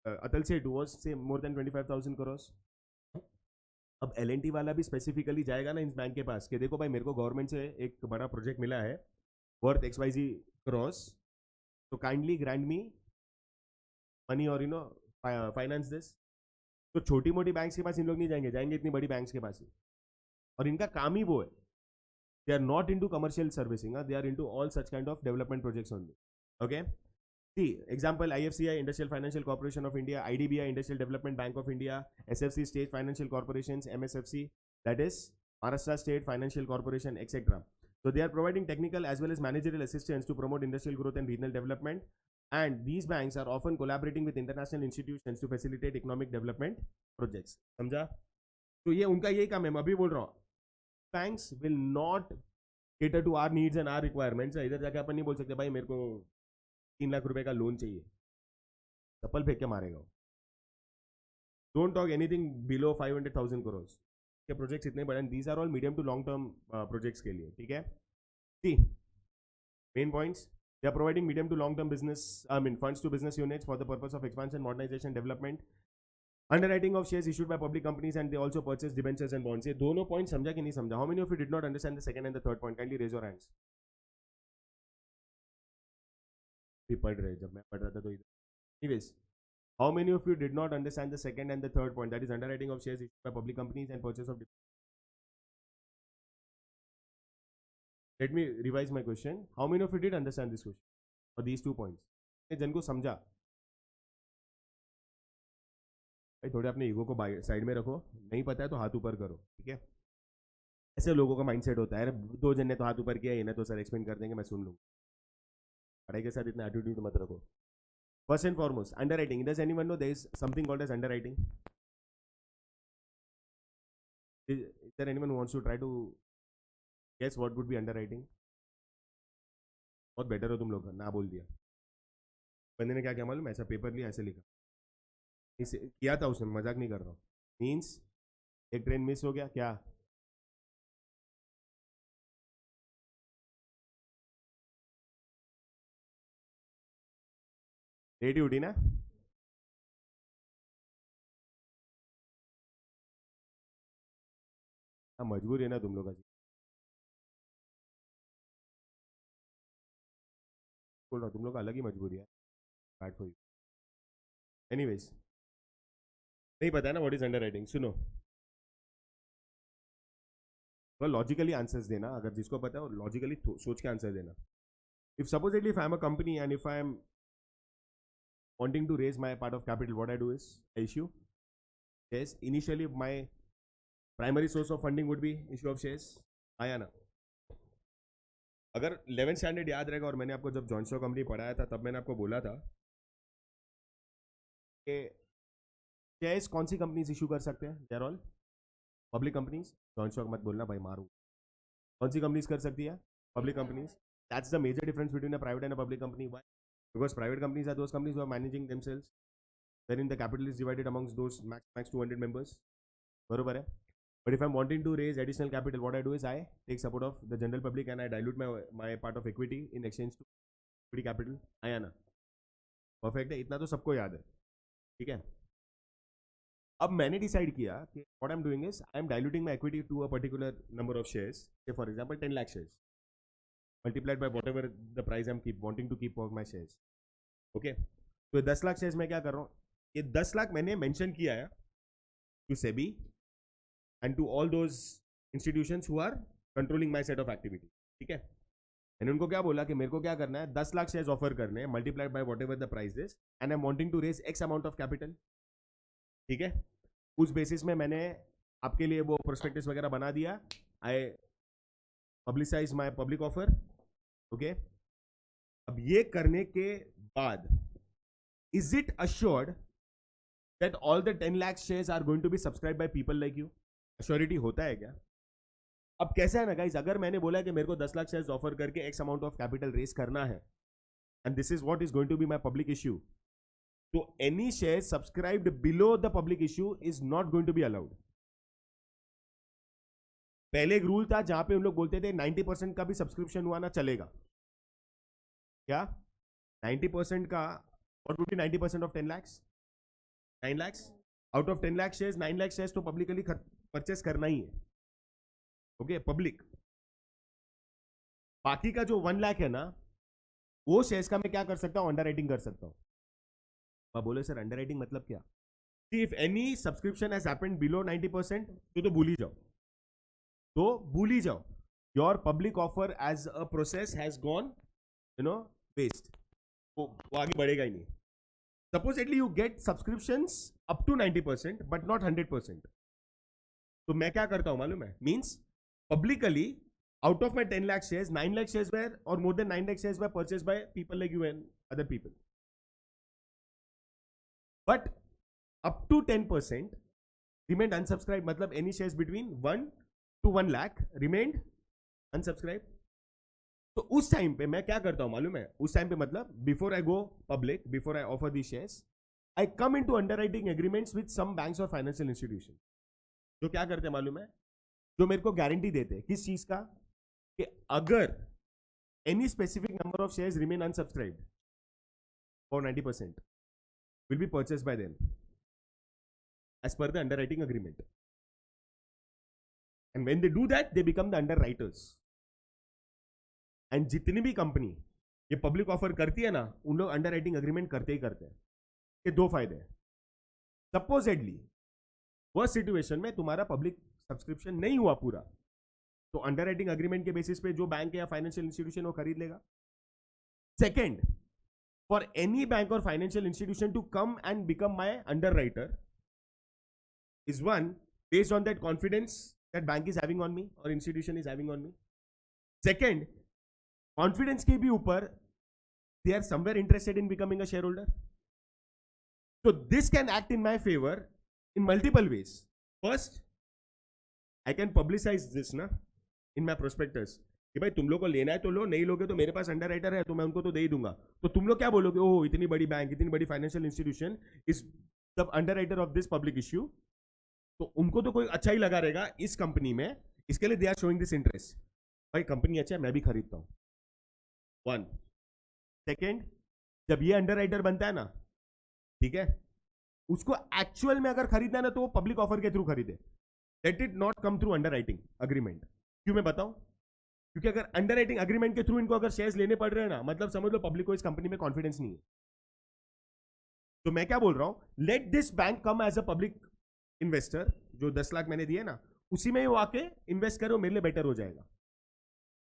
Atal Setu was say more then 25,000 crore. अब L&T वाला भी स्पेसिफिकली जाएगा ना इस बैंक के पास कि देखो भाई मेरे को गवर्नमेंट से एक बड़ा प्रोजेक्ट मिला है वर्थ XYZ करोड़, तो काइंडली ग्रांट मी मनी और यू नो फाइनेंस दिस। तो छोटी मोटी बैंक्स के पास इन लोग नहीं जाएंगे, जाएंगे इतनी बड़ी बैंक्स के पास ही, और इनका काम ही वो है, they are not into commercial servicing, they are into all such kind of development projects only, okay. See, example IFCI, Industrial Financial Corporation of India, IDBI, Industrial Development Bank of India, SFC, State Financial Corporations, MSFC, that is Maharashtra State Financial Corporation, etc. So they are providing technical as well as managerial assistance to promote industrial growth and regional development. And these banks are often collaborating with international institutions to facilitate economic development projects. समझा? तो ये उनका यही काम है. मैं अभी बोल रहा हूँ. Banks will not cater to our needs and our requirements. इधर जाके अपन नहीं बोल सकते भाई मेरे को 3 लाख रुपए का लोन चाहिए. चप्पल फेंक के मारेगा. Don't talk anything below 500,000 crores. के प्रोजेक्ट्स इतने बड़े. These are all medium to long term projects के लिए. ठीक है. See, main points. They are providing medium to long term funds to business units for the purpose of expansion, modernization, development. Underwriting of shares issued by public companies, and they also purchase debentures and bonds. ये दोनों point समझा कि नहीं समझा? How many of you did not understand the second and the third point? Kindly raise your hands. भी पढ़ रहे जब मैं पढ़ रहा था तो इधर. Anyways, how many of you did not understand the second and the third point? That is underwriting of shares issued by public companies and purchase of. Let me revise my question. How many of you did understand this question or these 2 points? जन को समझा? भाई थोड़े अपने ego को side में रखो. नहीं पता है तो हाथ ऊपर करो. ठीक है. ऐसे लोगों का माइंडसेट होता है. 2 जन ने तो हाथ ऊपर किया, इन्हें तो सर एक्सप्लेन कर देंगे, मैं सुन लूँगा. पढ़ाई के साथ इतना एटीट्यूड मत रखो. First and foremost, underwriting. Does anyone know there is something called as underwriting? Is there anyone who wants to try to guess what would be underwriting? बहुत बेटर हो तुम लोग. ना बोल दिया. बंदे ने क्या क्या मालूम? ऐसा पेपर लिया, ऐसे लिखा. इसे किया था उसने, मजाक नहीं कर रहा हूँ. मीन्स एक ट्रेन मिस हो गया क्या? लेट ही उठी ना? मजबूर है ना तुम लोग का. बोल रहा तुम लोग का अलग ही मजबूरी है. Bad for you. एनीवेज, नहीं पता है ना व्हाट इज अंडरराइटिंग. सुनो, लॉजिकली आंसर्स देना. अगर जिसको पता है लॉजिकली सोच के आंसर देना. If supposedly if I am a company and if I am wanting to raise my part of capital, what I do is I issue shares. Initially my primary source of funding would be issue of shares. आया ना? अगर 11th standard याद रहेगा और मैंने आपको जब joint stock company पढ़ाया था तब मैंने आपको बोला था कि शेयर्स कौन सी कंपनीज इशू कर सकते हैं? They are all public companies. Joint stock मत बोलना भाई, मारूं. कौन सी कंपनीज कर सकती है? Public companies. That's the major difference between a private and a public company. Why? Because private companies are those companies who are managing themselves, wherein the capital is divided amongst those max 200 members. बरोबर है. But if I'm wanting to raise additional capital, what I do is I take support of the general public and I dilute my part of equity in exchange to equity capital. आया ना? Perfect है. इतना तो सबको याद है. ठीक है. अब मैंने डिसाइड किया कि what I'm doing is I am diluting my equity to a particular number of shares. Say for example 10 lakh shares. Multiplied by whatever the price I'm wanting to keep of my shares. Okay, तो 10 lakh shares मैं क्या कर रहा हूँ? ये 10 लाख मैंने mention किया है to SEBI and to all those institutions who are controlling my set of activity. ठीक है. मैंने उनको क्या बोला कि मेरे को क्या करना है? 10 लाख शेयर्स ऑफर करने हैं multiplied by whatever the price is and I am wanting to raise X amount of capital. ठीक है. उस बेसिस में मैंने आपके लिए वो प्रोस्पेक्टस वगैरह बना दिया. I publicise my public offer. Okay. अब ये करने के बाद is it assured that all the 10 lakh shares are going to be subscribed by people like you? Assurity होता है क्या? अब कैसा है ना गाइज, अगर मैंने बोला कि मेरे को 10 लाख शेयर्स ऑफर करके X amount of capital raise करना है and this is what is going to be my public issue, तो any share subscribed below the public issue is not going to be allowed. पहले एक rule था जहां पे हम लोग बोलते थे 90% का भी सब्सक्रिप्शन हुआ ना चलेगा. क्या 90% का? What would be 90% of 10 lakhs? 9 lakhs? Out of 10 lakh shares, 9 lakh shares तो publicly परचेस करना ही है. Okay, public. बाकी का जो 1 लाख है ना, वो शेयर्स का मैं क्या कर सकता हूं? अंडरराइटिंग कर सकता हूं. आप बोले सर अंडरराइटिंग मतलब क्या? If any subscription has happened below 90% तो भूल ही जाओ. तो भूल ही जाओ. Your public offer as a process has gone waste. वो आगे बढ़ेगा ही नहीं. Supposedly you get subscriptions up to 90% but not 100%. तो मैं क्या करता हूं मालूम है? Means publicly out of my 10 lakh shares, 9 lakh shares were or more than 9 lakh shares were purchased by people like you and other people. But up to 10% remained unsubscribed. मतलब any shares between 1 to 1 lakh remained unsubscribed. तो उस time पे मैं क्या करता हूं मालूम है? उस टाइम पे मतलब before I go public, before I offer the shares, I come into underwriting agreements with some banks और फाइनेंशियल इंस्टीट्यूशन. जो क्या करते हैं मालूम है? जो मेरे को गारंटी देते हैं किस चीज का, कि अगर any specific number of shares remain unsubscribed for 90% will be purchased by them as per the underwriting agreement. And when they do that, they become the underwriters. And जितनी भी कंपनी ये पब्लिक ऑफर करती है ना, उन लोग underwriting agreement करते ही करते हैं. ये दो फायदे हैं. सपोजेडली वह सिचुएशन में तुम्हारा पब्लिक सब्सक्रिप्शन नहीं हुआ पूरा, तो अंडरराइटिंग एग्रीमेंट के बेसिस पे जो बैंक या फाइनेंशियल इंस्टीट्यूशन वो खरीद लेगा. सेकेंड, फॉर एनी बैंक और financial institution to come and become my underwriter is one based on that confidence that bank is having on me or institution is having on me. Second, confidence के भी ऊपर they are somewhere interested in becoming a shareholder. So this can act in my favor in multiple ways. First, I can publicize this ना in my prospectus कि भाई तुम लोग को लेना है तो लो, नहीं लोगे तो मेरे पास अंडरराइटर है तो मैं उनको तो दे ही दूंगा. तो तुम लोग क्या बोलोगे? ओह, इतनी बड़ी बैंक, इतनी बड़ी financial institution is the underwriter of this public issue. तो उनको तो कोई अच्छा ही लगा रहेगा इस कंपनी में, इसके लिए they are showing this interest. भाई कंपनी अच्छा है, मैं भी खरीदता हूं. वन. सेकेंड, जब ये अंडरराइटर बनता है ना, ठीक है, उसको एक्चुअल में अगर खरीदना है ना तो वो पब्लिक ऑफर के थ्रू खरीदे. Let it not come through underwriting agreement. क्यों मैं बताऊं? क्योंकि अगर अंडरराइटिंग अग्रीमेंट के थ्रू इनको अगर शेयर्स लेने पड़ रहे हैं ना, मतलब समझ लो पब्लिक को इस कंपनी में कॉन्फिडेंस नहीं है. तो मैं क्या बोल रहा हूं, let this bank come as a public investor. जो 10 लाख मैंने दिए ना, उसी में वो आके इन्वेस्ट करो, मेरे लिए बेटर हो जाएगा.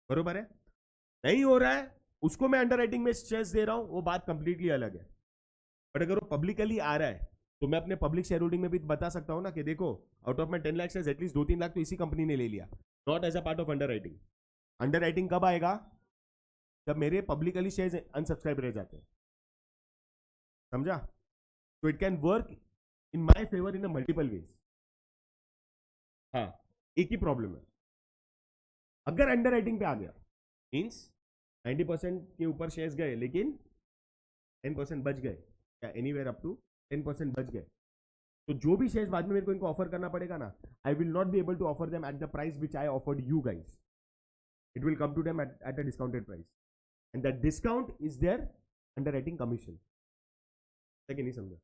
बरोबर है? नहीं हो रहा है, उसको मैं अंडरराइटिंग में शेयर्स दे रहा हूं, वो बात कंप्लीटली अलग है. बट अगर वो पब्लिकली आ रहा है तो मैं अपने पब्लिक शेयर होल्डिंग में भी बता सकता हूं ना कि देखो, out of my 10 lakh shares at least 2-3 lakh तो इसी कंपनी ने ले लिया, not as a part of underwriting. Underwriting कब आएगा? जब मेरे पब्लिकली शेयर्स अनसब्सक्राइब रह जाते हैं. समझा? तो it can work in my favour in a multiple ways. हाँ, एक ही प्रॉब्लम है, अगर अंडरराइटिंग पे आ गया मींस 90% के ऊपर शेयर्स गए लेकिन 10% बच गए, या एनीवेयर अप टू 10% बच गए, तो जो भी शेयर्स बाद में मेरे को इनको ऑफर करना पड़ेगा ना, I will not be able to offer them at the price which I offered you guys. It will come to them at a discounted price, and that discount is their underwriting commission. नहीं समझा?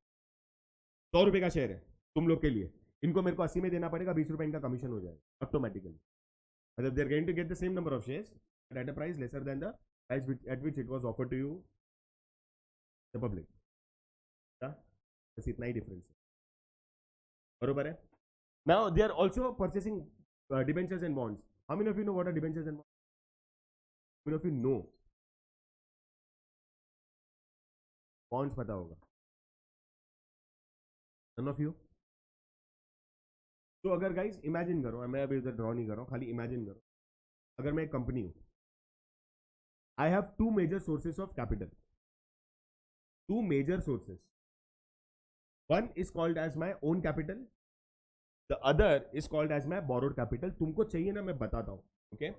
100 रुपए का share है तुम लोग के लिए, इनको मेरे को 80 में देना पड़ेगा, 20 रुपए इनका कमीशन हो जाएगा ऑटोमेटिकली. मतलब they are going to get the same number of shares at a price lesser than the price at which it was offered to you the public. बस इतना ही डिफरेंस है. बरोबर है? Now they are also purchasing debentures and bonds. How many of you know what are debentures and bonds? How many of you know? Bonds पता होगा? None of you? तो अगर गाइस इमेजिन करो, मैं अभी उधर ड्रॉ नहीं कर रहा हूं, खाली इमेजिन करो, अगर मैं एक कंपनी हूं, I have 2 major sources of capital. 2 major sources. One is called as my own capital, the other is called as my borrowed capital. तुमको चाहिए ना, मैं बताता हूं. ओके,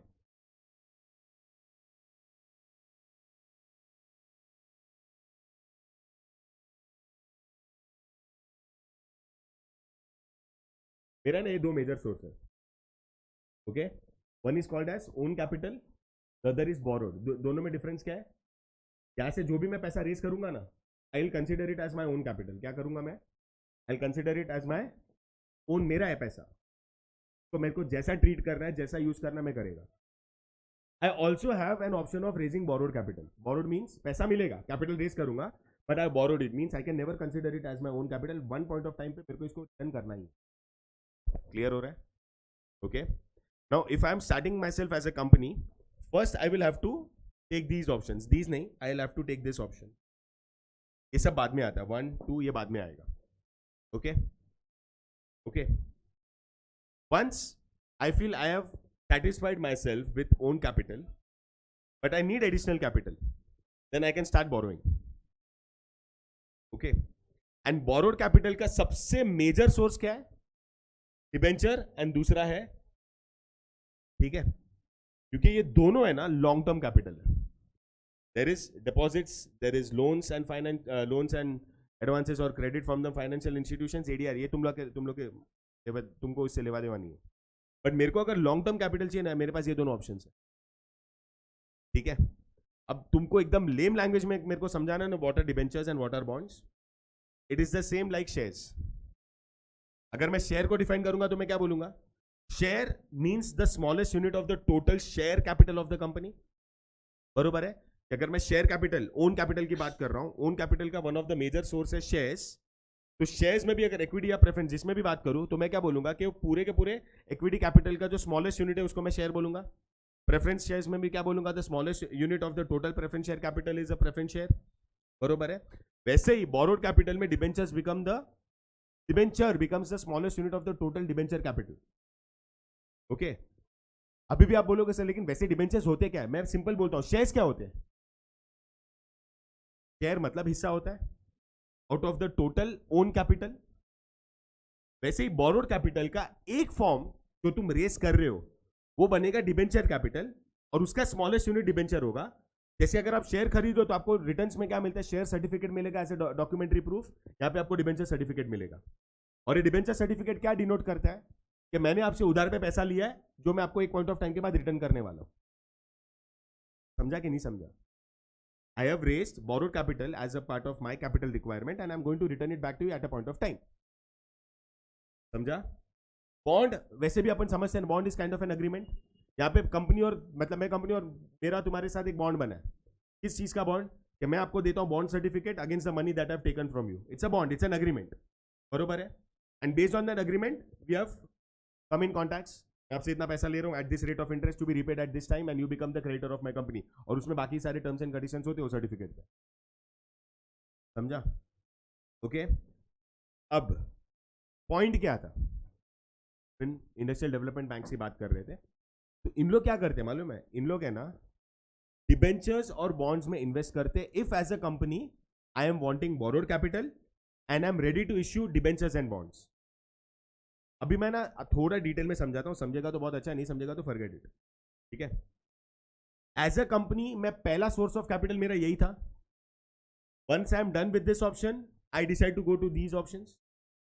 मेरा ना ये 2 मेजर सोर्स है. Okay, one is called as own capital, the other is borrowed. दोनों में डिफरेंस क्या है? यहां से जो भी मैं पैसा रेज करूंगा ना, I will consider it as my own capital. क्या करूंगा मैं? I will consider it as my own. मेरा है पैसा, तो मेरे को जैसा ट्रीट करना है, जैसा यूज करना मैं करेगा. I also have an option of raising borrowed capital. Borrowed means पैसा मिलेगा, कैपिटल रेज करूंगा, but I borrowed it means I can never consider it as my own capital. One point of time पे मेरे को इसको return करना ही. Clear हो रहा है? Okay, now if I am starting myself as a company, first I will have to take these options. These nahi, I'll have to take this option. ये सब बाद में आता है, 1 2 ये बाद में आएगा. Okay okay. Once I feel I have satisfied myself with own capital, but I need additional capital, then I can start borrowing. Okay. And borrowed capital का सबसे मेजर सोर्स क्या है? डिबेंचर, एंड दूसरा है, ठीक है, क्योंकि ये दोनों है ना लॉन्ग टर्म कैपिटल है. There is deposits, there is loans and finance, loans and advances और credit from the financial institutions, ADR, ये तुमको इससे लेवा देवा नहीं है. बट मेरे को अगर लॉन्ग टर्म कैपिटल चाहिए ना, मेरे पास ये दोनों ऑप्शन है. ठीक है. अब तुमको एकदम लेम लैंग्वेज में मेरे को समझाना है ना, what are debentures and what are bonds. It is the same like shares. अगर मैं शेयर को डिफाइन करूंगा तो मैं क्या बोलूंगा? Share means the smallest unit of the total share capital of the company. बरोबर है. अगर मैं शेयर कैपिटल, ओन कैपिटल की बात कर रहा हूं, ओन कैपिटल का one of the major source है शेयर्स. तो शेयर्स में भी अगर इक्विटी या प्रेफरेंस जिसमें भी बात करूं तो मैं क्या बोलूंगा कि वो पूरे के पूरे इक्विटी कैपिटल का जो स्मॉलेस्ट यूनिट है उसको मैं शेयर बोलूंगा. प्रेफरेंस शेयर्स में भी क्या बोलूंगा? The smallest unit of the total preference share capital is a preference share. बरोबर है. वैसे ही बोरोड कैपिटल में debentures become the debenture becomes the smallest unit of the total debenture capital. Okay. अभी भी आप बोलोगे सर लेकिन वैसे डिबेंचर्स होते क्या है? मैं सिंपल बोलता हूं, शेयर्स क्या होते हैं? शेयर मतलब हिस्सा होता है out of the total own capital. वैसे ही बोरोड कैपिटल का एक फॉर्म जो तुम रेस कर रहे हो वो बनेगा डिबेंचर कैपिटल, और उसका स्मॉलेस्ट यूनिट डिबेंचर होगा. जैसे अगर आप शेयर खरीदो तो आपको रिटर्न्स में क्या मिलता है? शेयर सर्टिफिकेट मिलेगा एज ए डॉक्यूमेंट्री प्रूफ. यहां पे आपको डिबेंचर सर्टिफिकेट मिलेगा. और ये डिबेंचर सर्टिफिकेट क्या डिनोट करता है? कि मैंने आपसे उधार पे पैसा लिया है जो मैं आपको एक पॉइंट ऑफ टाइम के बाद रिटर्न करने वाला हूं. समझा कि नहीं समझा? I have raised borrowed capital as a part of my capital requirement and I'm going to return it back to you at a point of time. समझा? बॉन्ड वैसे भी अपन समझते हैं, bond is kind of an agreement. यहाँ पे company और मतलब मैं कंपनी और मेरा तुम्हारे साथ एक बॉन्ड बना है. किस चीज का बॉन्ड? कि मैं आपको देता हूँ bond certificate against the money that I have taken from you. It's a bond, it's an agreement. बरोबर है. And based on that agreement we have come in contacts. मैं आपसे इतना पैसा ले रहा हूँ at this rate of interest to be repaid at this time and you become the creditor of my company. और उसमें बाकी सारे टर्म्स एंड कंडीशंस होते हैं वो सर्टिफिकेट पे. समझा? ओके. अब पॉइंट क्या था? इंडस्ट्रियल डेवलपमेंट बैंक से बात कर रहे थे. तो इन लोग क्या करते हैं मालूम है? इन लोग है ना डिबेंचर्स और बॉन्ड्स में इन्वेस्ट करते. If as a company I am wanting borrowed capital and I am ready to issue debentures and bonds. अभी मैं ना थोड़ा डिटेल में समझाता हूं, समझेगा तो बहुत अच्छा, नहीं समझेगा तो फॉरगेट इट. ठीक है. एज अ कंपनी मैं पहला सोर्स ऑफ कैपिटल मेरा यही था. Once I am done with this option I decide to go to these options.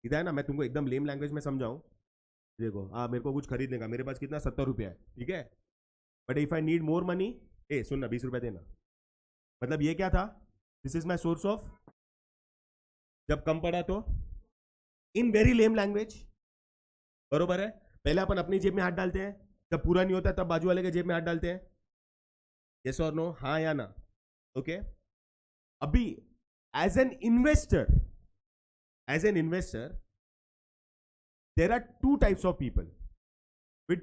इधर है ना, मैं तुमको एकदम लेम लैंग्वेज में समझाऊं. देखो मेरे को कुछ खरीदने का, मेरे पास कितना 70 रुपया है. ठीक है. But if I need more money, सुनना 20 रुपया देना. मतलब ये क्या था? This is my source of. जब कम पड़ा तो इन वेरी लेम लैंग्वेज. बरोबर है. पहले अपन अपनी जेब में हाथ डालते हैं, जब पूरा नहीं होता तब बाजू वाले के जेब में हाथ डालते हैं. यस और नो? हाँ या ना? ओके. अभी as an investor there are two types of people with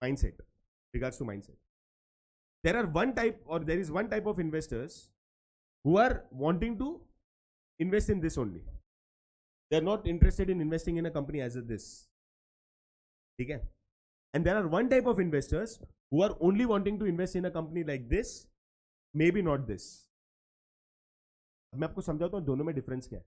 mindset. Regards to mindset, there is one type of investors who are wanting to invest in this only. They are not interested in investing in a company as this. Okay? And there are one type of investors who are only wanting to invest in a company like this, maybe not this. अब मैं आपको समझाता हूं दोनों में difference क्या है.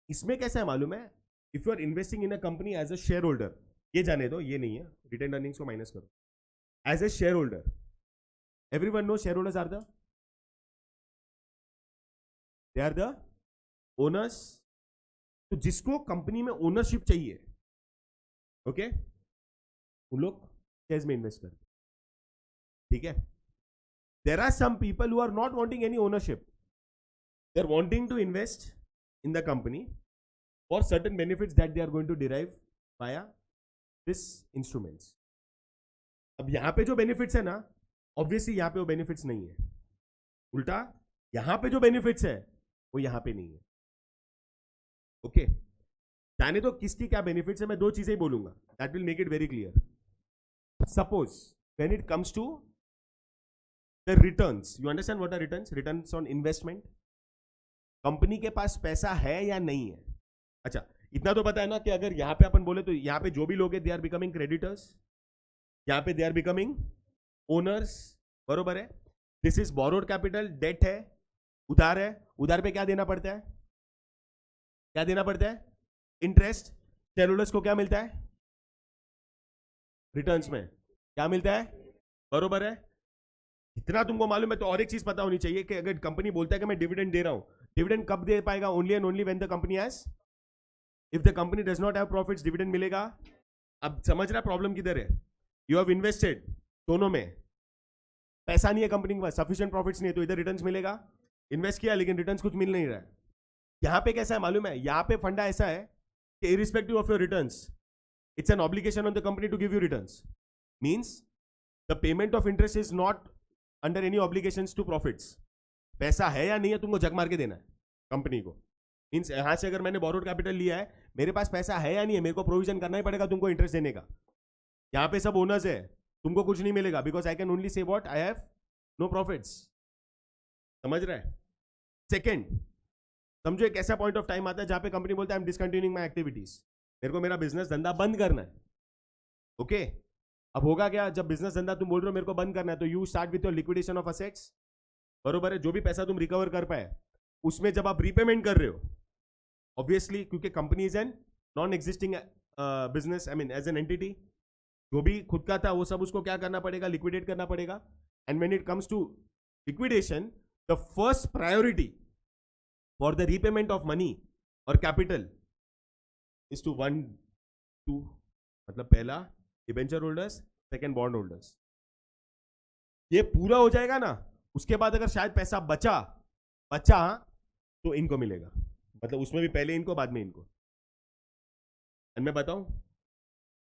इसमें कैसा है मालूम है? If you are investing in a company as a shareholder, ये जाने दो, ये नहीं है, रिटेन अर्निंग्स को माइनस करो. As a shareholder, everyone know shareholders are the owners. तो जिसको कंपनी में ओनरशिप चाहिए, ओके, उन लोग शेयर्स में इन्वेस्ट करते. ठीक है. There are some people who are not wanting any ownership. They are wanting to invest in the company for certain benefits that they are going to derive via this instruments. अब यहां पे जो benefits है ना, obviously यहां पे वो benefits नहीं है. उल्टा यहां पे जो बेनिफिट्स है वो यहां पे नहीं है. ओके. जाने तो किसकी क्या बेनिफिट्स है, मैं दो चीजें ही बोलूंगा, that will make it very clear. Suppose when it comes to the returns, you understand what are returns? Returns on investment. Company के पास पैसा है या नहीं है। अच्छा, इतना तो पता है ना कि अगर यहां पे अपन बोले तो यहां पे जो भी लोग हैं दे आर बिकमिंग क्रेडिटर्स, यहां पे दे आर बिकमिंग ओनर्स, बरोबर है। This is borrowed capital, debt है, उधार है। उधार पे क्या देना पड़ता है, क्या देना पड़ता है, इंटरेस्ट। शेयरहोल्डर्स को क्या मिलता है, रिटर्न्स में क्या मिलता है, बरोबर है। इतना तुमको मालूम है तो और एक चीज पता होनी चाहिए कि अगर कंपनी बोलता है कि मैं डिविडेंड दे रहा हूं, डिविडेंड कब दे पाएगा, only and only when the company has, if the company does not have profits dividend मिलेगा। अब समझ रहा प्रॉब्लम किधर है, यू हैव इन्वेस्टेड, दोनों में पैसा नहीं है कंपनी के पास, सफिशिएंट प्रॉफिट्स नहीं है, तो इधर रिटर्न्स मिलेगा, इन्वेस्ट किया लेकिन रिटर्न्स कुछ मिल नहीं रहा है। यहां पे कैसा है मालूम है, यहां पे फंडा ऐसा है कि irrespective of your returns it's an obligation on the company to give you returns, means the payment of interest is not under any obligations to profits. पैसा है या नहीं है तुमको जग मार के देना है कंपनी को, मींस यहां से अगर मैंने बोरोड कैपिटल लिया है, मेरे पास पैसा है या नहीं है, मेरे को प्रोविजन करना ही पड़ेगा तुमको इंटरेस्ट देने का। यहां पे सब ओनर्स है, तुमको कुछ नहीं मिलेगा, because I can only say what I have no profits. समझ रहे हैं। सेकेंड, समझो एक ऐसा पॉइंट ऑफ टाइम आता है जहां पे कंपनी बोलता है I am discontinuing my activities, मेरे को मेरा बिजनेस धंधा बंद करना है। ओके, अब होगा क्या, जब बिजनेस धंधा तुम बोल रहे हो मेरे को बंद करना है, तो you start with your liquidation of assets, बरोबर है। जो भी पैसा तुम रिकवर कर पाए उसमें जब आप रीपेमेंट कर रहे हो, ऑब्वियसली क्योंकि company is an non existing business, I mean as an entity, जो भी खुद का था वो सब उसको क्या करना पड़ेगा, लिक्विडेट करना पड़ेगा। And when it comes to liquidation, the first priority for the repayment of money और capital is to one two, मतलब पहला debenture holders, second bond holders. ये पूरा हो जाएगा ना, उसके बाद अगर शायद पैसा बचा तो इनको मिलेगा, मतलब उसमें भी पहले इनको बाद में इनको। एंड मैं बताऊं,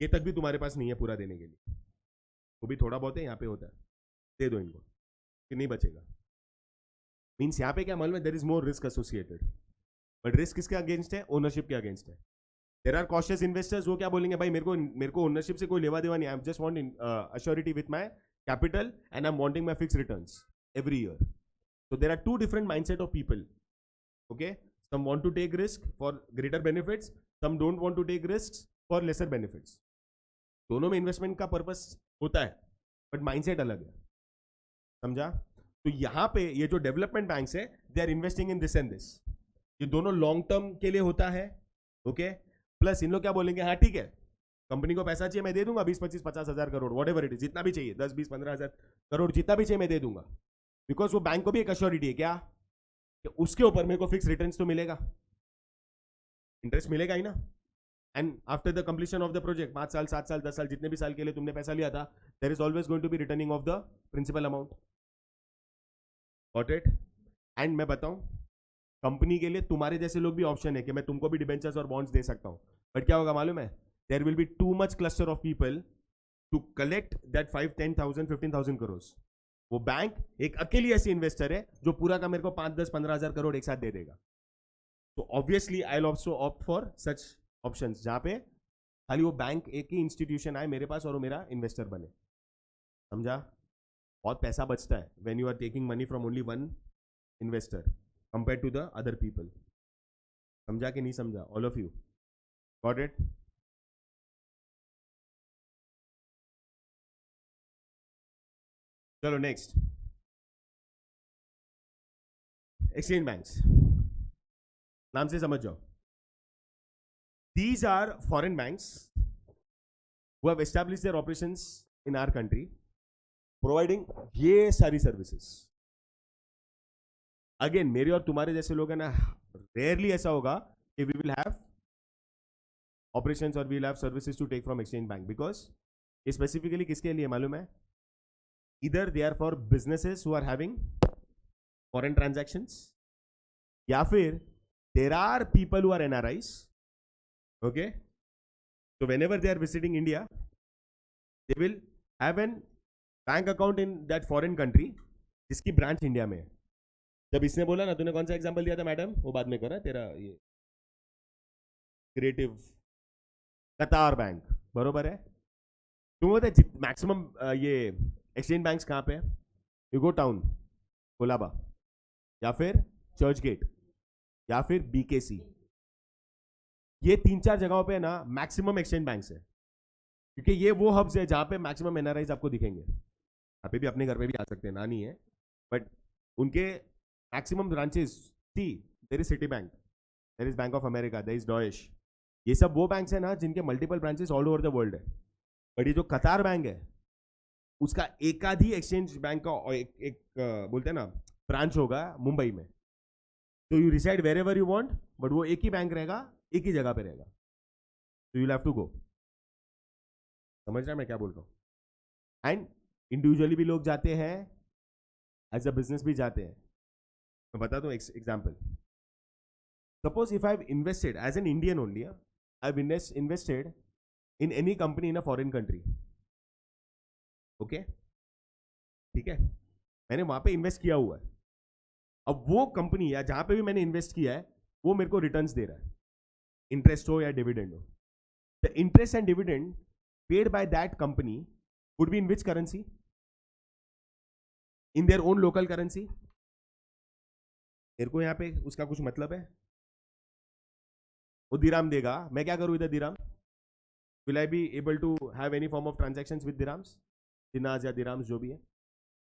ये तक भी तुम्हारे पास नहीं है पूरा देने के लिए, वो भी थोड़ा बहुत है, यहाँ पे होता है, दे दो इनको, कि नहीं बचेगा। मीन्स यहाँ पे क्या मालूम है, there is more risk associated, but risk किसके अगेंस्ट है, ओनरशिप के अगेंस्ट है। देयर आर कॉशियस इन्वेस्टर्स, वो क्या बोलेंगे, भाई मेरे को ओनरशिप से कोई लेवा देवा नहीं, I am just want assurity with my capital and I am wanting my fix returns every year. So there are two different mindset of people. Okay, some want to take risk for greater benefits, some don't want to take risks for lesser benefits. दोनों में investment का purpose होता है, but mindset अलग है, समझा। तो यहां पे ये जो डेवलपमेंट बैंक्स है, they are investing in this and this, ये दोनों लॉन्ग टर्म के लिए होता है। ओके, प्लस इन लोग क्या बोलेंगे, हाँ ठीक है कंपनी को पैसा चाहिए मैं दे दूंगा, 20-25-50 हज़ार crore, what ever it is, जितना भी चाहिए 10-20-15 हज़ार करोड़, जितना भी चाहिए मैं दे दूंगा, बिकॉज वो बैंक को भी एक अश्योरिटी है क्या, कि उसके ऊपर मेरे को फिक्स रिटर्न्स तो मिलेगा, इंटरेस्ट मिलेगा ही ना। And after the completion of the project, 5 साल 7 साल 10 साल जितने भी साल के लिए तुमने पैसा लिया था, there is always going to be returning of the principal amount, got it. And मैं बताऊं, कंपनी के लिए तुम्हारे जैसे लोग भी ऑप्शन है कि मैं तुमको भी डिबेंचर्स और बॉन्ड्स दे सकता हूं, बट क्या होगा मालूम है, there will be too much cluster of people to collect that 5-10,000-15,000 crore. वो बैंक एक अकेली ऐसी इन्वेस्टर है जो पूरा का मेरे को 5-10-15 हज़ार करोड़ एक साथ दे देगा। तो obviously I will also opt for such options, जहां पे खाली वो बैंक एक ही इंस्टीट्यूशन आए मेरे पास और वो मेरा इन्वेस्टर बने, समझा। बहुत पैसा बचता है when you are taking money from only one investor compare to the other people, समझा कि नहीं समझा, all of you got it. चलो नेक्स्ट, एक्सचेंज बैंक्स, नाम से समझ जाओ। These are foreign banks who have established their operations in our country, providing ये सारी सर्विसेज। अगेन मेरे और तुम्हारे जैसे लोग हैं ना, रेयरली ऐसा होगा कि वी विल हैव ऑपरेशंस और we will have services to take from exchange bank, because ये स्पेसिफिकली किसके लिए मालूम है, इधर they are for businesses who are having foreign transactions, या फिर there are people who are NRIs. Okay, so whenever they are visiting India, they will have an bank account in that foreign country जिसकी branch India में है। जब इसने बोला ना, तूने कौन सा एग्जांपल दिया था मैडम, वो बाद में करा तेरा ये क्रिएटिव कतार बैंक, बरोबर है। तुम बोलते मैक्सिमम ये एक्सचेंज बैंक्स कहाँ पे है, यूगो टाउन, कोलाबा, या फिर चर्च गेट, या फिर बीकेसी। ये 3-4 जगहों पे ना मैक्सिमम एक्सचेंज बैंक्स है, क्योंकि ये वो हब्स है जहां पे मैक्सिमम एनआरआईज आपको दिखेंगे। यहाँ पे भी अपने घर पे भी आ सकते हैं, ना नहीं है, बट उनके maximum branches, see there is Citi bank, there is bank of America, there is Deutsche, ये सब वो बैंक्स है ना जिनके multiple branches all over the world है। बट ये जो कतार बैंक है उसका एक आध ही एक्सचेंज बैंक का एक बोलते हैं ना ब्रांच होगा मुंबई में। तो you reside wherever you want, but वो एक ही बैंक रहेगा, एक ही जगह पे रहेगा, तो यू हैव टू गो। समझ रहा है मैं क्या बोल रहा हूँ? एंड इंडिविजुअली भी लोग जाते हैं, एज अ बिजनेस भी जाते हैं। मैं बताता हूँ example. Suppose if I have invested as an Indian only, I have invested in any company in a foreign country, okay, ठीक है, मैंने वहां पे इन्वेस्ट किया हुआ है। अब वो कंपनी या जहां पे भी मैंने इन्वेस्ट किया है वो मेरे को रिटर्न्स दे रहा है, इंटरेस्ट हो या डिविडेंड हो। The interest and dividend paid by that company would be in which currency? In their own local currency. मेरे को यहां पे उसका कुछ मतलब है? वो दिराम देगा, मैं क्या करूं इधर dirham? Will I be able to have any form of transaction with dirhams, dinars या दिराम्स जो भी है?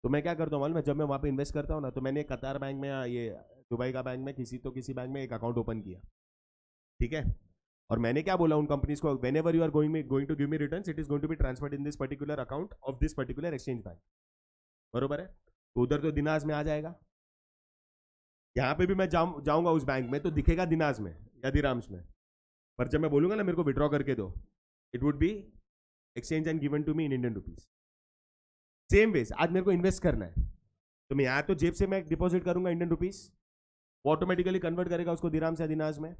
तो मैं क्या करता हूँ मालूम है, जब मैं वहाँ पे इन्वेस्ट करता हूँ ना, तो मैंने कतार बैंक में या ये दुबई का बैंक में किसी बैंक में एक अकाउंट ओपन किया, ठीक है, और मैंने क्या बोला उन कंपनीज को, whenever you are going to give me returns, it is going to be transferred in this particular account of this particular exchange bank, बरोबर है? तो उधर तो दिनाज में आ जाएगा। यहाँ पे भी मैं जाऊंगा उस बैंक में तो दिखेगा दिनाज में या दिराम्स में, पर जब मैं बोलूंगा ना मेरे को विड्रॉ करके दो, it would be exchange and given to me in Indian rupees. Same ways आज मेरे को इन्वेस्ट करना है, तो मैं यहाँ तो जेब से मैं डिपॉजिट करूंगा इंडियन रुपीस, वो ऑटोमेटिकली कन्वर्ट करेगा उसको दिराम्स या दिनाज में,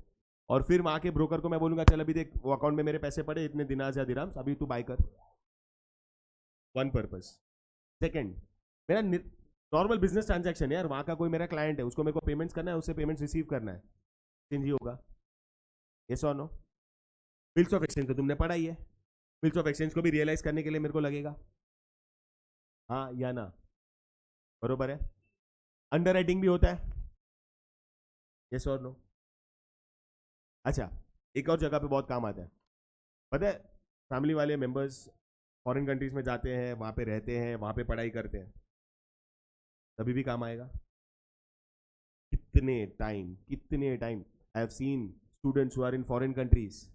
और फिर वहां के ब्रोकर को मैं बोलूंगा चल अभी देख वो अकाउंट में मेरे पैसे पड़े इतने दिनाज या दिराम्स, अभी तू बाय कर। One purpose. सेकेंड, मेरा नॉर्मल बिजनेस ट्रांजैक्शन है यार, वहां का कोई मेरा क्लाइंट है, उसको मेरे को पेमेंट्स करना है, उससे पेमेंट्स रिसीव करना है, एक्सचेंज ही होगा, यस और नो? बिल्स ऑफ एक्सचेंज तो तुमने पढ़ा ही है, बिल्स ऑफ एक्सचेंज को भी रियलाइज करने के लिए मेरे को लगेगा, हाँ या ना? बरोबर है। अंडर राइटिंग भी होता है, यस और नो? अच्छा, एक और जगह पे बहुत काम आता है, पता है? फैमिली वाले मेंबर्स फॉरेन कंट्रीज में जाते हैं, वहां पे रहते हैं, वहां पे पढ़ाई करते हैं, तभी भी काम आएगा। कितने time I have seen students who are in foreign countries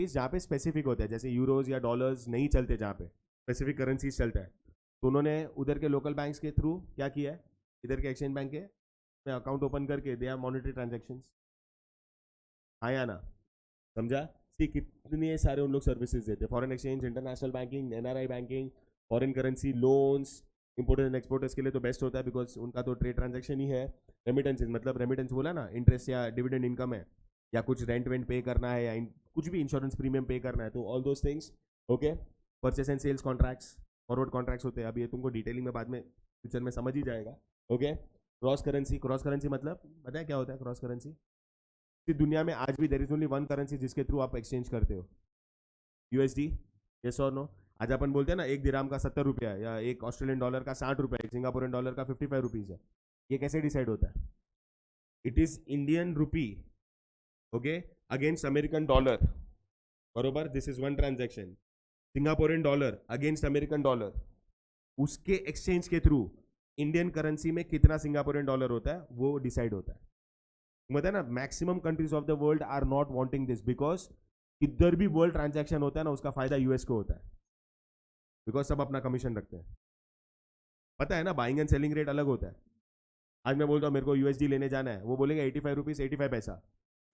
जहाँ पे स्पेसिफिक होते हैं, जैसे यूरोज या डॉलर्स नहीं चलते, जहाँ पे स्पेसिफिक करेंसीज चलता है, तो उन्होंने उधर के लोकल बैंक्स के थ्रू क्या किया है, इधर के एक्सचेंज बैंक के में अकाउंट ओपन करके दे आर मॉनिटरी ट्रांजेक्शन, हाँ या ना? समझा? सी कितने सारे उन लोग सर्विसेज देते हैं, foreign exchange, international banking, NRI banking, foreign currency loans, importers and exporters के लिए तो बेस्ट होता है, बिकॉज उनका तो ट्रेड ट्रांजेक्शन ही है। रेमिटेंसेज मतलब रेमिटेंस बोला ना, इंटरेस्ट या डिविडेंड इनकम है, या कुछ रेंट वेंट पे करना है, या कुछ भी इंश्योरेंस प्रीमियम पे करना है, तो all those things, okay. Purchase and sales contracts, forward contracts होते हैं, अब ये तुमको डिटेलिंग में बाद में फ्यूचर में समझ ही जाएगा, ओके। क्रॉस करेंसी मतलब पता है क्या होता है? क्रॉस करेंसी दुनिया में आज भी there is only one currency जिसके थ्रू आप एक्सचेंज करते हो, यूएसडी, यस और नो? आज अपन बोलते हैं ना एक दिराम का 70 रुपया, या एक ऑस्ट्रेलियन डॉलर का 60 रुपया, एक सिंगापुरियन डॉलर का 55 रुपीज है, ये कैसे डिसाइड होता है? It is Indian rupee, okay, against American dollar, बरोबर, this is one transaction. Singaporean dollar against American dollar, उसके एक्सचेंज के थ्रू इंडियन करेंसी में कितना सिंगापुरियन डॉलर होता है वो डिसाइड होता है। मतलब है ना, maximum countries of the world are not wanting this, because इधर भी वर्ल्ड ट्रांजैक्शन होता है ना, उसका फायदा यूएस को होता है, बिकॉज सब अपना कमीशन रखते हैं। पता है ना, बाइंग एंड सेलिंग रेट अलग होता है। आज मैं बोलता हूँ मेरे को यूएसडी लेने जाना है, वो बोलेगा 85 रुपीज 85 पैसा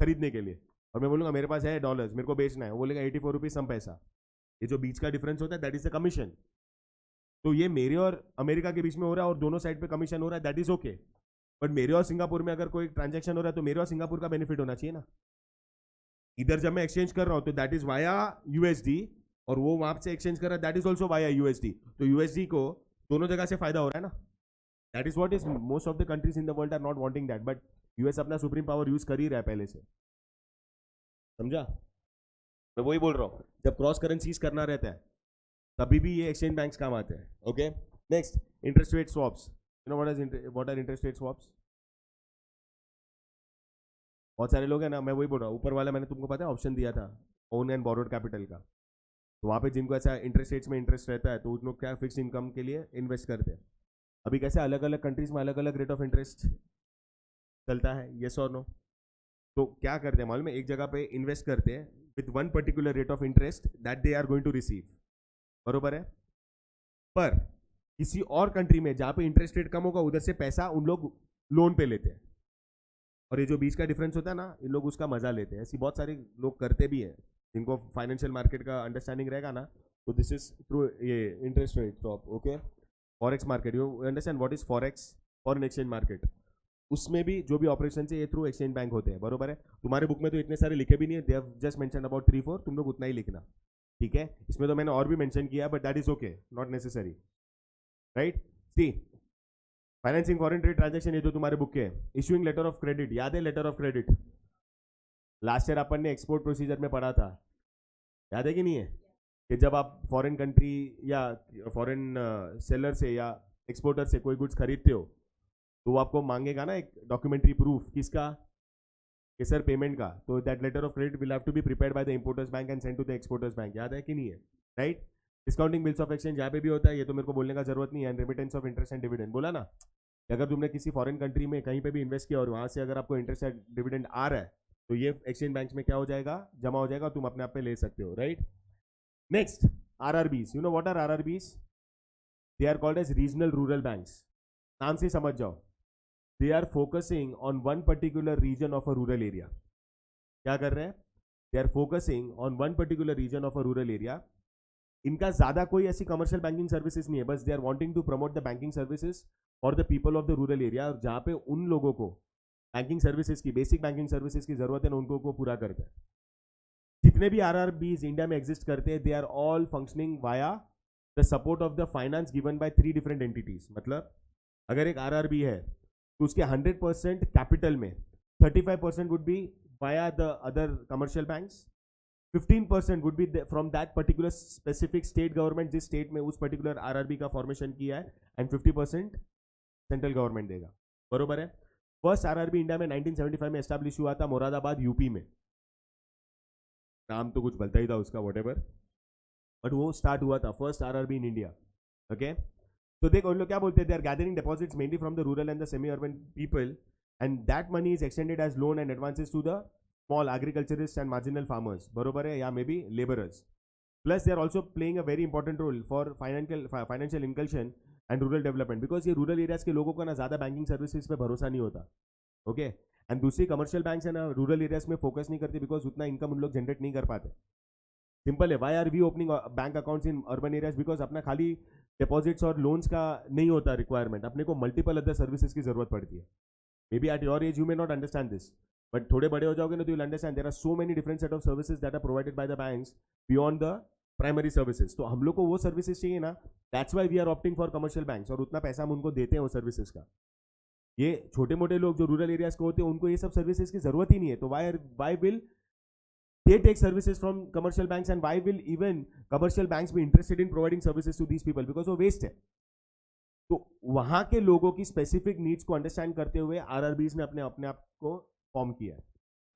खरीदने के लिए, और मैं बोलूंगा मेरे पास है डॉलर्स मेरे को बेचना है, वो बोलेगा 84 रुपीज सम पैसा। ये जो बीच का डिफरेंस होता है दैट इज द कमीशन। तो ये मेरे और अमेरिका के बीच में हो रहा है और दोनों साइड पे कमीशन हो रहा है, दैट इज ओके। बट मेरे और सिंगापुर में अगर कोई ट्रांजेक्शन हो रहा है तो मेरे और सिंगापुर का बेनिफिट होना चाहिए ना। इधर जब मैं एक्सचेंज कर रहा हूं तो दैट इज वाया यूएसडी, और वो वहां से एक्सचेंज कर रहा है that is also via USD, तो यूएसडी को दोनों जगह से फायदा हो रहा है ना। That is what is most of the countries in the world are not wanting that, but US अपना सुप्रीम पावर यूज कर ही रहा है पहले से, समझा? मैं वही बोल रहा हूँ, जब क्रॉस करेंसीज करना रहता है तभी भी ये एक्सचेंज बैंक्स काम आते हैं, okay. Next, interest rate swaps. You know what are interest rate swaps? बहुत सारे लोग हैं ना, मैं वही बोल रहा हूँ, ऊपर वाला मैंने तुमको पता है ऑप्शन दिया था ओन एंड बोरोड कैपिटल का, तो वहाँ पे जिनको ऐसा इंटरेस्ट रेट्स में इंटरेस्ट रहता है तो उन लोग क्या फिक्स इनकम के लिए इन्वेस्ट करते हैं। अभी कैसे अलग अलग कंट्रीज में अलग अलग रेट ऑफ इंटरेस्ट चलता है, येस और नो। तो क्या करते हैं मालूम है, एक जगह पे इन्वेस्ट करते हैं with one particular rate of interest that they are going to receive, बरोबर है। पर किसी और कंट्री में जहां पे इंटरेस्ट रेट कम होगा उधर से पैसा उन लोग लोन पे लेते हैं, और ये जो बीच का डिफरेंस होता है ना, इन लोग उसका मजा लेते हैं। ऐसी बहुत सारे लोग करते भी हैं जिनको फाइनेंशियल मार्केट का अंडरस्टैंडिंग रहेगा ना, तो दिस इज थ्रू ये interest rate drop. Okay, forex market, you understand what is forex, foreign exchange market, उसमें भी जो भी ऑपरेशन है ये थ्रू एक्सचेंज बैंक होते हैं, बरोबर है। तुम्हारे बुक में तो इतने सारे लिखे भी नहीं है, they have just mention about 3-4, तुम लोग उतना ही लिखना, ठीक है। इसमें तो मैंने और भी मेंशन किया, but that is okay, not necessary, right. See, financing foreign trade transaction, ये जो तुम्हारे बुक के है, इशूइंग लेटर ऑफ क्रेडिट, याद है letter of credit, last year अपन ने एक्सपोर्ट प्रोसीजर में पढ़ा था, याद है कि नहीं है, कि जब आप फॉरेन कंट्री या फॉरेन सेलर से या एक्सपोर्टर से कोई गुड्स खरीदते हो तो वो आपको मांगेगा ना एक डॉक्यूमेंट्री प्रूफ, किसका, कि सर पेमेंट का, तो that letter of credit will have to be prepared by the importers bank and send to the exporters bank, याद है कि नहीं है, right. Discounting bills of exchange यहाँ पे भी होता है, ये तो मेरे को बोलने का जरूरत नहीं है, and remittance of interest and dividend, बोला ना कि अगर तुमने किसी फॉरेन कंट्री में कहीं पे भी इन्वेस्ट किया और वहां से अगर आपको इंटरेस्ट एंड डिविडेंड आ रहा है तो ये एक्सचेंज बैंक में क्या हो जाएगा, जमा हो जाएगा, तुम अपने आप पे ले सकते हो, right. Next, RRBs, you know what are RRBs, they are called as regional rural banks, नाम से समझ जाओ, they are focusing on one particular region of a rural area. क्या कर रहे हैं, they are focusing on one particular region of a rural area. इनका ज्यादा कोई ऐसी कमर्शियल बैंकिंग सर्विसेज नहीं है, बस they are wanting to promote the banking services for the people of the rural area, और जहां पे उन लोगों को बैंकिंग सर्विसेज की, बेसिक बैंकिंग सर्विसेज की जरूरत है ना, उनको को पूरा करते हैं। जितने भी आरआरबीज इंडिया में एग्जिस्ट करते हैं, they are all functioning via the support of the finance given by 3 different entities. मतलब अगर एक आरआरबी है तो उसके 100% कैपिटल में 35% would be via the other commercial banks, 15% would be from that particular specific state government जिस state में उस पर्टिकुलर आरआरबी का फॉर्मेशन किया है, एंड 50% सेंट्रल गवर्नमेंट देगा, बरोबर है। फर्स्ट आरआरबी इंडिया में 1975 में एस्टैब्लिश हुआ था मुरादाबाद यूपी में, नाम तो कुछ भलता ही था उसका, वट एवर, बट वो स्टार्ट हुआ था first RRB in India. Okay, तो देखो उन लोग क्या बोलते हैं, they are gathering deposits mainly from the rural and the semi urban people, and that money is extended as loan and advances to the small agriculturist and marginal farmers, बरोबर है, या मे be labourers. Plus they are also playing a very important role for financial इनकल्शन and rural development, because ये rural areas के लोगों का ना ज्यादा banking services पे भरोसा नहीं होता, ओके। एंड दूसरी कमर्शियल बैंक्स है ना रूरल एरियाज में फोकस नहीं करती, बिकॉज उतना इनकम उन लोग जनरेट नहीं कर पाते। सिंपल है, why are we opening bank accounts in urban areas, because अपना खाली डिपॉजिट्स और लोन्स का नहीं होता रिक्वायरमेंट, अपने को मल्टीपल अदर सर्विसेज की जरूरत पड़ती है। Maybe at your age you may not understand this, but थोड़े बड़े हो जाओगे ना तो you will understand there are so many different set of services that are provided by the banks beyond the primary services. तो हम लोग को वो सर्विसेज चाहिए ना, that's why we are opting for commercial banks, और उतना पैसा हम उनको देते हैं वो सर्विसेज का। ये छोटे मोटे लोग जो रूरल एरियाज को होते हैं उनको ये सब सर्विसेज की जरूरत ही नहीं है, तो why will they take services from commercial banks, and why will even commercial banks be interested in providing services to these people, because वो waste है। तो वहां के लोगों की स्पेसिफिक नीड्स को अंडरस्टैंड करते हुए आरआरबीज ने अपने अपने आप को फॉर्म किया,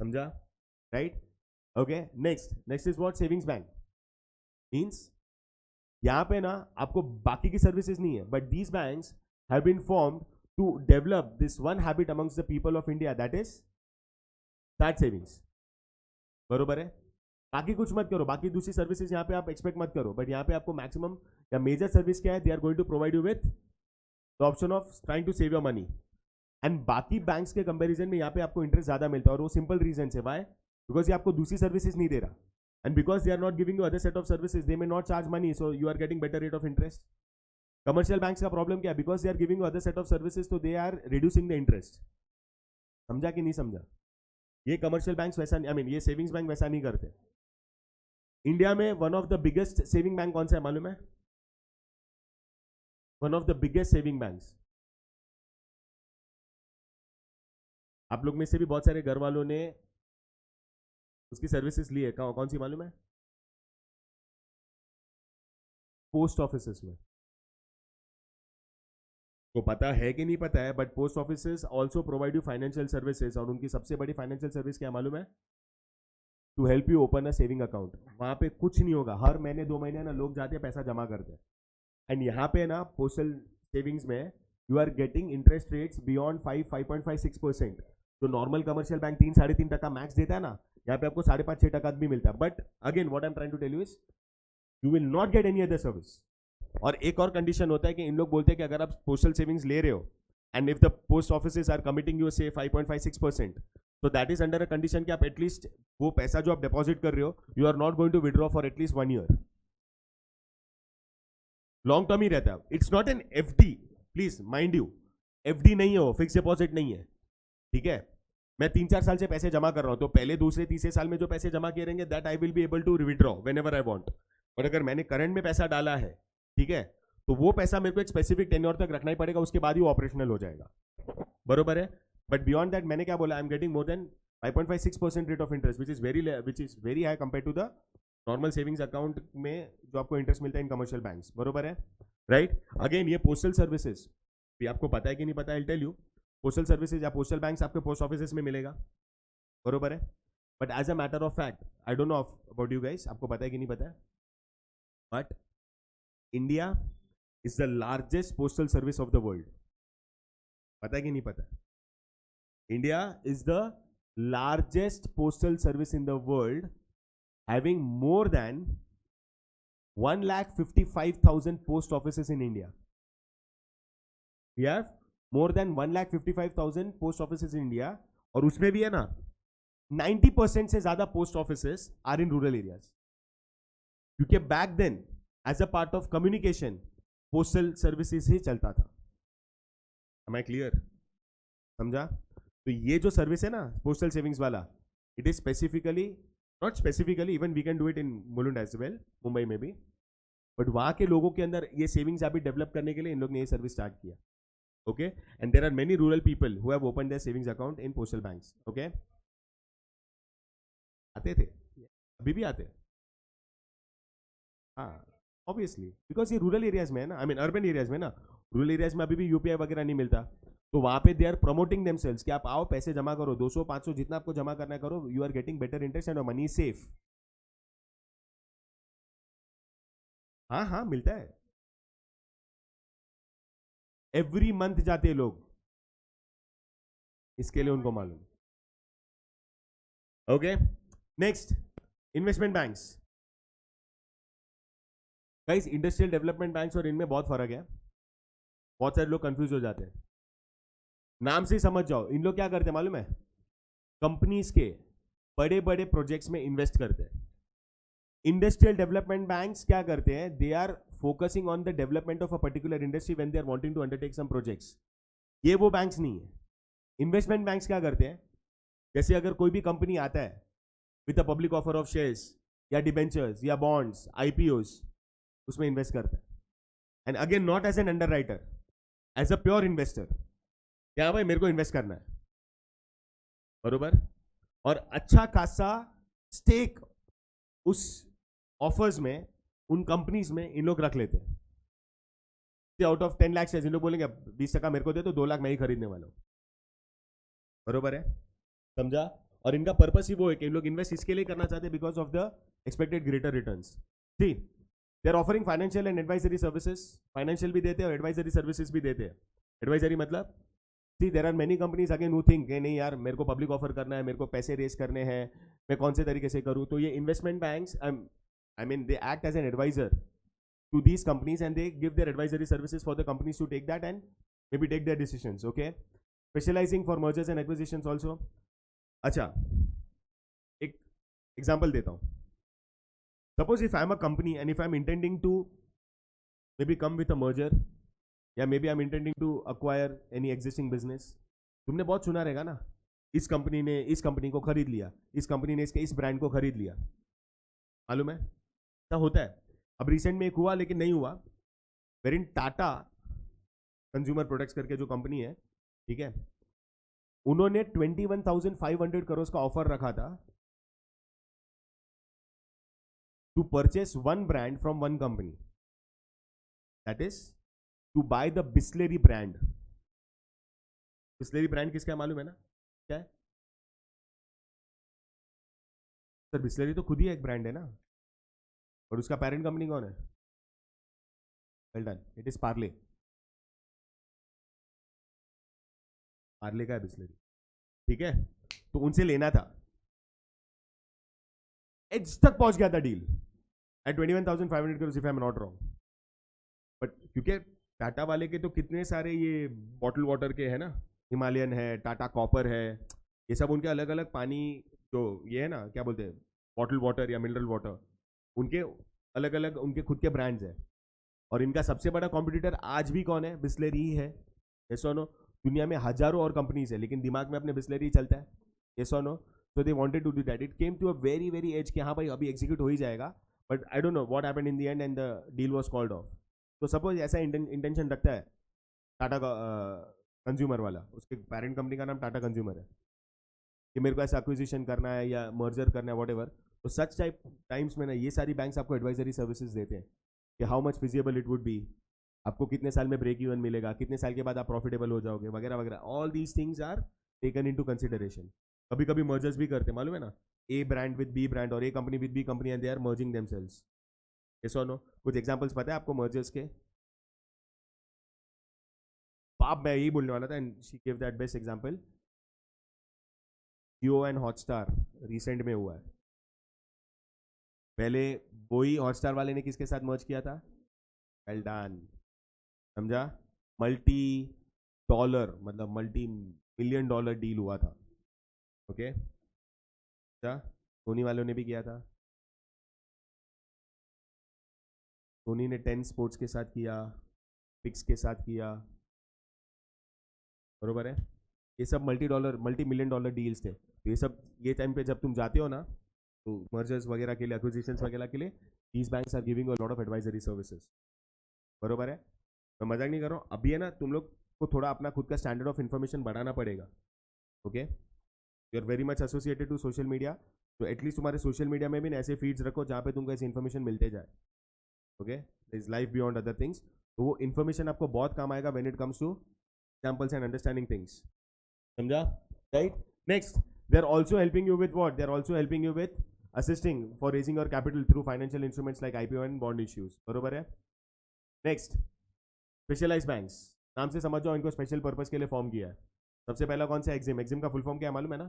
समझा, right. Okay, next is what, savings bank means, यहां पे ना आपको बाकी की सर्विसेज नहीं है, but these banks have been formed to develop this one habit amongst the people of India, that is that savings, बरोबर है। बाकी कुछ मत करो, बाकी दूसरी सर्विसेज यहाँ पे आप एक्सपेक्ट मत करो, बट यहाँ पे आपको मैक्सिमम या मेजर सर्विस क्या है, they are going to provide you with the option of trying to save your money, and बाकी बैंक्स के कंपैरिजन में यहाँ पे आपको इंटरेस्ट ज्यादा मिलता है, और वो सिंपल रीजन है, वाई, बिकॉज ये आपको दूसरी सर्विसेज नहीं दे रहा, and because they are not giving you other set of services, they may not charge money, so you are getting better rate of interest. Commercial banks का problem क्या है, because they are giving you other set of services, तो they are reducing the interest, समझा कि नहीं समझा। ये commercial banks वैसा, आई मीन ये सेविंग्स बैंक वैसा नहीं करते। इंडिया में one of the biggest saving bank कौन सा है मालूम है, one of the biggest saving banks, आप लोग में से भी बहुत सारे घर वालों ने उसकी सर्विसेज ली है, कौन सी मालूम है, पोस्ट ऑफिस में। तो पता है कि नहीं पता है, but post offices also provide you financial services, और उनकी सबसे बड़ी फाइनेंशियल सर्विस क्या मालूम है? To help you open a saving account. वहां पे कुछ नहीं होगा, हर महीने 2 महीने ना लोग जाते हैं पैसा जमा करते हैं, एंड यहाँ पे ना पोस्टल सेविंग्स में you are getting interest rates beyond 5.56%। जो नॉर्मल कमर्शियल बैंक 3-3.5% मैक्स देता है ना, यहाँ पे आपको 5.5-6% भी मिलता है। But again what I am trying to tell you is you will not get any other service. और एक और कंडीशन होता है कि इन लोग बोलते हैं कि अगर आप पोस्टल सेविंग्स ले रहे हो and if the post offices are committing you से 5.56%, तो that is under a condition कि आप एटलीस्ट वो पैसा जो आप डिपॉजिट कर रहे हो you are not going to withdraw for at least 1 year. Long term ही रहता है, it's not an FD, please mind you, FD नहीं हो, फिक्स डिपॉजिट नहीं है, ठीक है? मैं 3-4 साल से पैसे जमा कर रहा हूं, तो पहले दूसरे तीसरे साल में जो पैसे जमा किए रहेंगे that I will be able to withdraw whenever I want. और अगर मैंने करंट में पैसा डाला है, ठीक है, तो वो पैसा मेरे को एक स्पेसिफिक टेन्योर तक रखना ही पड़ेगा, उसके बाद ही वो ऑपरेशनल हो जाएगा, बरोबर है? बट बियॉन्ड दैट मैंने क्या बोला, I am getting more than 5.56% rate of interest which is very high compare to the normal savings account में जो आपको इंटरेस्ट मिलता है इन कमर्शियल बैंक्स, बरोबर है? राइट? अगेन ये पोस्टल सर्विसेज भी आपको पता है कि नहीं पता है, I tell you. Postal services या पोस्टल बैंक्स आपके पोस्ट ऑफिसेस में मिलेगा, बरोबर है? But as a matter of fact, I don't know about you guys, आपको पता है कि नहीं पता है, but India is the largest postal service of the world. पता है कि नहीं पता? India is the largest postal service in the world, having more than 1,55,000 post offices in India. We have more than 1,55,000 post offices in India, और उसमें भी है ना 90% से ज्यादा post offices are in rural areas, क्योंकि back then as a part of communication postal services ही चलता था। Am I clear? समझा? तो ये जो सर्विस है ना पोस्टल सेविंग्स वाला, it is specifically, not specifically, even we can do it in Mulund as well, Mumbai में भी, बट वहां के लोगों के अंदर ये सेविंग्स हैबिट डेवलप करने के लिए इन लोग ने ये सर्विस स्टार्ट किया, okay? And there are many rural people who have open their savings account in postal banks, okay? आते थे, अभी भी आते हैं, हाँ, ऑब्वियसली, बिकॉज ये रूरल एरियाज में है ना, आई मीन अर्बन एरियाज में ना, रूरल एरियाज में अभी भी यूपीआई वगैरह नहीं मिलता, तो वहां पे दे आर प्रमोटिंग देमसेल्व्स कि आप आओ पैसे जमा करो, 200-500 जितना आपको जमा करना है करो, you are getting better interest and money safe. हाँ हाँ मिलता है, एवरी मंथ जाते हैं लोग, इसके लिए उनको मालूम, okay? Next, investment banks. Guys industrial development banks और इनमें बहुत फर्क है, बहुत सारे लोग कंफ्यूज हो जाते हैं, नाम से ही समझ जाओ, इन लोग क्या करते हैं मालूम है? कंपनीज के बड़े बड़े प्रोजेक्ट्स में इन्वेस्ट करते हैं। इंडस्ट्रियल डेवलपमेंट बैंक्स क्या करते हैं? They are focusing on the development of a particular industry when they are wanting to undertake some projects. ये वो बैंक्स नहीं है। इन्वेस्टमेंट बैंक्स क्या करते हैं? जैसे अगर कोई भी कंपनी आता है with a public offer of shares या डिबेंचर्स या बॉन्ड्स, आईपीओस, उसमें इन्वेस्ट करता है, and again not as an underwriter, as a pure investor, क्या भाई मेरे को इन्वेस्ट करना है, बरोबर? और अच्छा खासा स्टेक उस ऑफर्स में, उन कंपनीज में इन लोग रख लेते हैं। Out of 10 lakh shares in लोग बोलेंगे 20% मेरे को दे तो 2 लाख मैं ही खरीदने वाला हूं, बरोबर है? समझा? और इनका पर्पस ही वो है कि इन लोग इन्वेस्ट इसके लिए करना चाहते हैं because of the expected greater returns. See, they are offering financial and advisory services, financial भी देते हैं और एडवाइजरी सर्विसेज भी देते हैं। एडवाइजरी मतलब, see there are many companies again who think नहीं यार मेरे को पब्लिक ऑफर करना है, मेरे को पैसे रेस करने हैं, मैं कौन से तरीके से करूं, तो ये investment banks, I mean they act as an advisor to these companies and they give their advisory services for the companies to take that and maybe take their decisions, okay? Specializing for mergers and acquisitions also. अच्छा, एक example देता हूँ। Suppose if I am a company and if I am intending to maybe come with a merger या may be I am intending to acquire any existing business. तुमने बहुत सुना रहेगा ना, इस कंपनी ने इस कंपनी को खरीद लिया, इस कंपनी ने इसके इस ब्रांड को खरीद लिया, मालूम है? क्या होता है? अब रिसेंट में एक हुआ लेकिन नहीं हुआ, वेरिन टाटा कंज्यूमर प्रोडक्ट्स करके जो कंपनी है, ठीक है, उन्होंने 21,500 करोड़ का ऑफर रखा था to purchase one brand from one company, that is to buy the Bisleri brand. Bisleri brand किसका है मालूम है ना? क्या है सर? बिस्लेरी तो खुद ही एक ब्रांड है ना, और उसका पेरेंट कंपनी कौन है? Well done, it is Parle. Parle का है बिस्लेरी. ठीक है, तो उनसे लेना था. एज तक पहुंच गया था deal at 21,500 crore if I am not wrong. But क्योंकि टाटा वाले के तो कितने सारे ये बॉटल वाटर के है ना, हिमालयन है, टाटा कॉपर है, ये सब उनके अलग अलग पानी, जो ये है ना क्या बोलते हैं, बॉटल वाटर या मिनरल वाटर, उनके अलग अलग उनके खुद के ब्रांड्स है. और इनका सबसे बड़ा कॉम्पिटिटर आज भी कौन है? बिस्लेरी ही है. ये सोनो, दुनिया में हजारों और कंपनीज है, लेकिन दिमाग में अपने बिस्लेरी ही चलता है. ये सोनो, so they wanted to do that. It came to a very very edge कि हाँ भाई अभी execute हो ही जाएगा, but I don't know what happened in the end and the deal was called off. तो सपोज ऐसा इंटेंशन रखता है टाटा का कंज्यूमर वाला, उसके पेरेंट कंपनी का नाम टाटा कंज्यूमर है, कि मेरे को ऐसा एक्विजिशन करना है या मर्जर करना है वॉट एवर, तो सच टाइप टाइम्स में ना ये सारी बैंक्स आपको एडवाइजरी सर्विसेज देते हैं कि how much feasible it would B, आपको कितने साल में ब्रेक इवन मिलेगा, कितने साल के बाद आप प्रॉफिटेबल हो जाओगे, वगैरह वगैरह. All these things are taken into consideration. कभी कभी मर्जर्स भी करते मालूम है ना, A brand with B brand और A company with B company and they are merging themselves. Yes और नो? कुछ एग्जांपल्स पता है आपको मर्जर्स के? पाप मैं यही बोलने वाला था and she give that best example. Jio and Hotstar recent में हुआ है. पहले वही हॉटस्टार वाले ने किसके साथ मर्ज किया था? Well done. समझा? मल्टी डॉलर मतलब मल्टी मिलियन डॉलर डील हुआ था. ओके, क्या सोनी वालों ने भी किया था? सोनी ने 10 स्पोर्ट्स के साथ किया, पिक्स के साथ किया, बरोबर है. ये सब मल्टी मिलियन डॉलर डील्स थे. तो ये सब ये टाइम पे जब तुम जाते हो ना, तो मर्जर्स वगैरह के लिए, एक्विजिशंस वगैरह के लिए, these banks are giving a lot of advisory services. बरोबर है, मैं मजाक नहीं कर रहा हूँ. अभी है ना, तुम लोग को थोड़ा अपना खुद का स्टैंडर्ड ऑफ इन्फॉर्मेशन बढ़ाना पड़ेगा. Okay, you are very much associated to social media, तो एटलीस्ट तुम्हारे सोशल मीडिया में भी ऐसे फीड्स रखो जहाँ पे तुमको ऐसी इन्फॉर्मेशन मिलते जाए. Okay, is life beyond other things. तो वो इन्फॉर्मेशन आपको बहुत काम आएगा when it comes to examples and understanding things. समझा? Right. Next, they are also helping you with what? They are also helping you with assisting for raising your capital through financial instruments like IPO and bond issues. बरोबर है. Next, specialise banks. नाम से समझ जाओ इनको special purpose के लिए form किया है. सबसे पहला कौन सा? एग्जिम. एग्जिम का फुल फॉर्म क्या है मालूम है ना?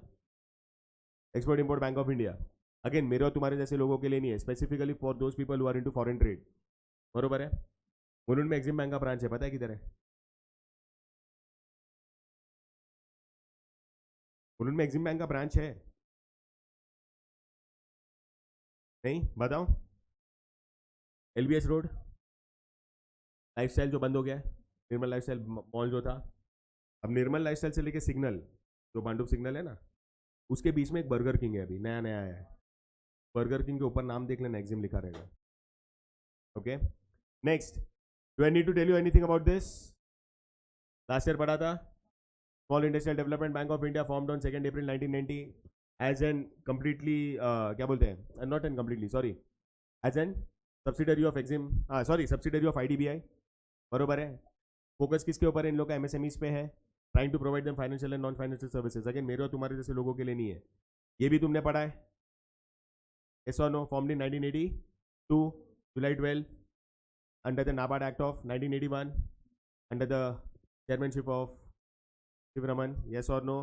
Export import bank of India. Again मेरे और तुम्हारे जैसे लोगों के लिए नहीं है, specifically for those people who are into foreign trade. बरोबर है. मुलुंड में एग्जिम बैंक का ब्रांच है, पता है किधर है? मुलुंड में एग्जिम बैंक का ब्रांच है? नहीं? बताओ. एलबीएस रोड लाइफस्टाइल जो बंद हो गया है, निर्मल लाइफस्टाइल मॉल जो था, अब निर्मल लाइफस्टाइल से लेके सिग्नल, जो पांडुप सिग्नल है ना, उसके बीच में एक बर्गर किंग है, अभी नया नया आया है. बर्गर किंग के ऊपर नाम देख लेना, एग्जिम लिखा रहेगा. Okay, next. Do I need to tell you anything about this? Last year पढ़ा था. Small industrial development bank of India formed on 2 April 1990 as an completely क्या बोलते हैं, not an completely, sorry, as an subsidiary of EXIM, हाँ sorry, subsidiary of IDBI. बरोबर है. Focus किसके ऊपर है? इन लोग का एमएसएमईज पे है. Trying to provide them financial and non financial services. Again मेरे और तुम्हारे जैसे लोगों के लिए नहीं है. ये भी तुमने पढ़ा है. Yes or no? Formed in 1982, July 12, under the NABARD Act of 1981, under the chairmanship of Shivraman. Yes or no?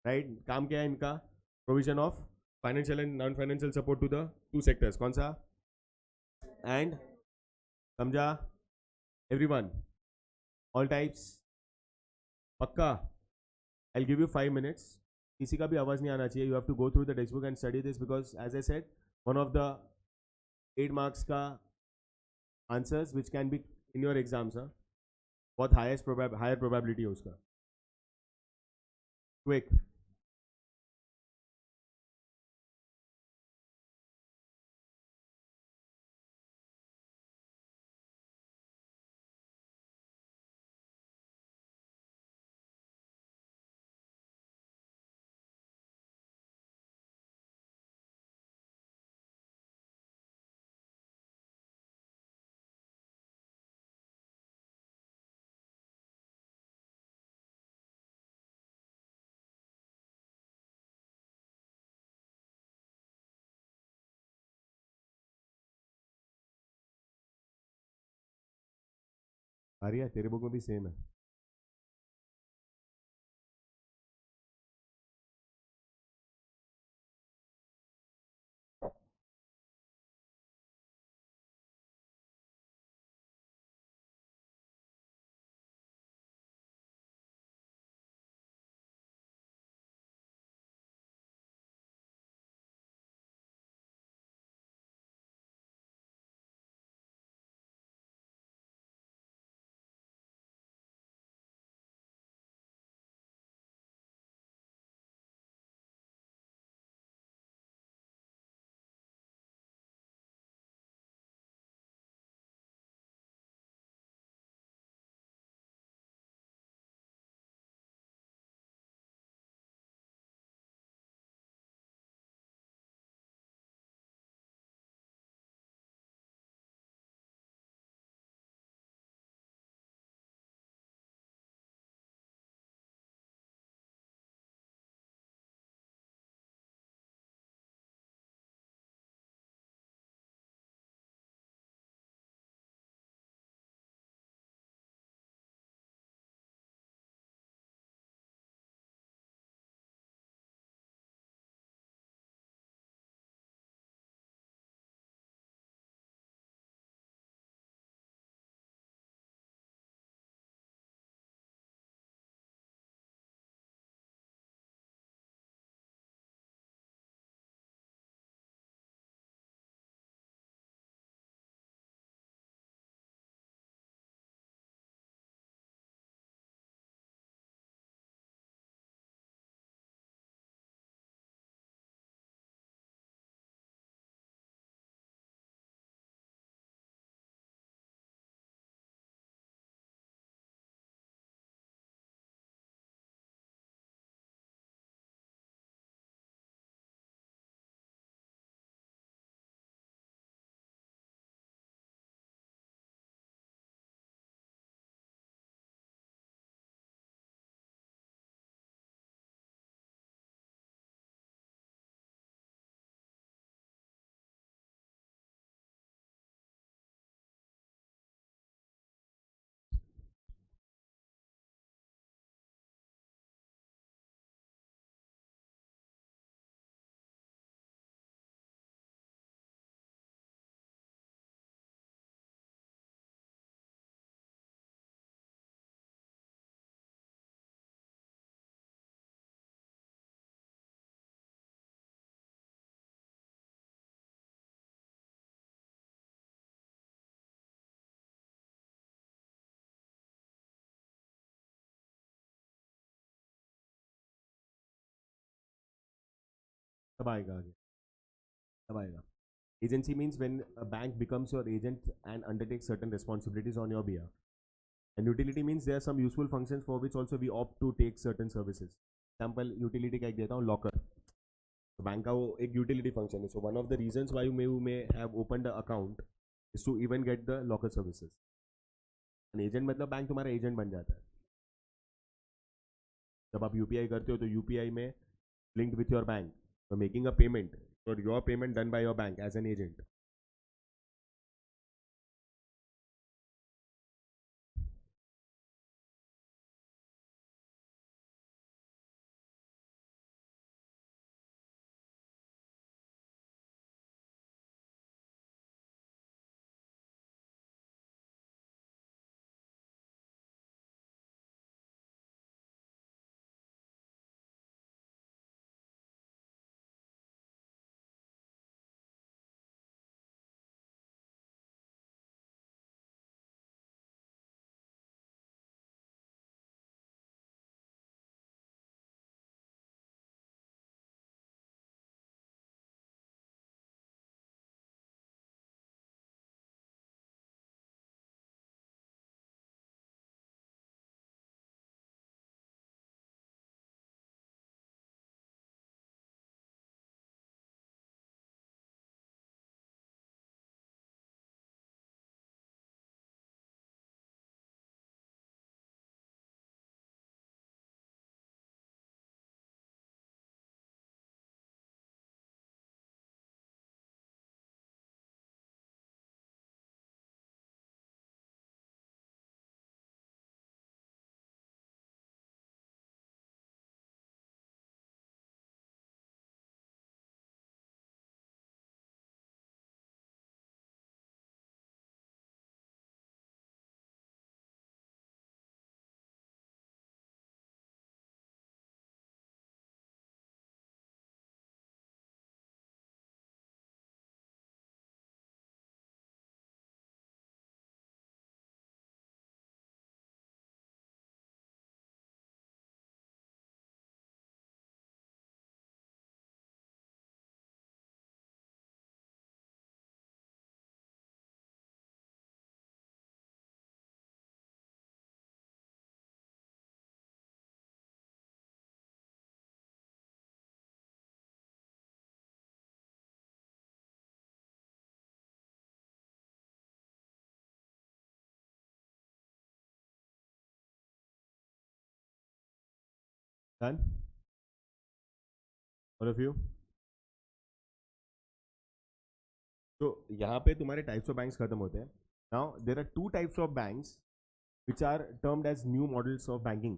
Right? काम क्या है इनका? Provision of financial and non-financial support to the two sectors. कौन सा? And समझा? Everyone, all types. पक्का? I'll give you 5 minutes. किसी का भी आवाज नहीं आना चाहिए. You have to go through the textbook and study this because, as I said, one of the 8 marks का answers which can be in your exams, बहुत higher probability है उसका. Quick. आ रही है तेरे बुक में भी सेम है. तब आएगा आगे. तब आएगा. Agency means when a bank becomes your agent and undertakes certain responsibilities on your behalf. And utility means there are some useful functions for which also we opt to take certain services. Example utility का एक देता हूँ locker. तो bank का वो एक utility function है. So one of the reasons why you may have opened an account is to even get the locker services. An agent मतलब बैंक तुम्हारा agent बन जाता है. जब आप यूपीआई करते हो तो यूपीआई में linked with your bank. So making a payment or your payment done by your bank as an agent. Done? All of you? तो यहाँ पे तुम्हारे टाइप्स ऑफ बैंक्स खत्म होते हैं. Now there are two types of banks which are termed as new models of banking.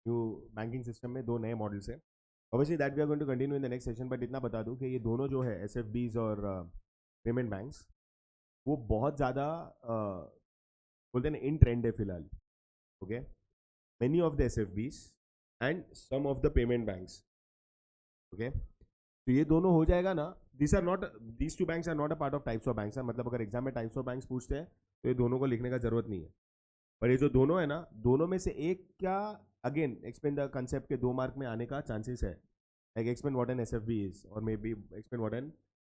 New banking system में दो नए मॉडल्स हैं. Obviously that we are going to continue in the next session, but इतना बता दूं कि ये दोनों जो है एसएफबीज और पेमेंट बैंक्स, वो बहुत ज़्यादा बोलते हैं ना इन ट्रेंड है फिलहाल. Okay, many of the SFBs and some of the payment banks. Okay, तो ये दोनों हो जाएगा ना. These two banks are not a part of types of banks. मतलब अगर एग्जाम में टाइप्स ऑफ बैंक्स पूछते हैं तो ये दोनों को लिखने का जरूरत नहीं है. पर ये जो दोनों है ना, दोनों में से एक क्या, अगेन एक्सप्लेन द कंसेप्ट के 2 मार्क में आने का चांसेस है. Like explain what an SFB is और maybe explain what an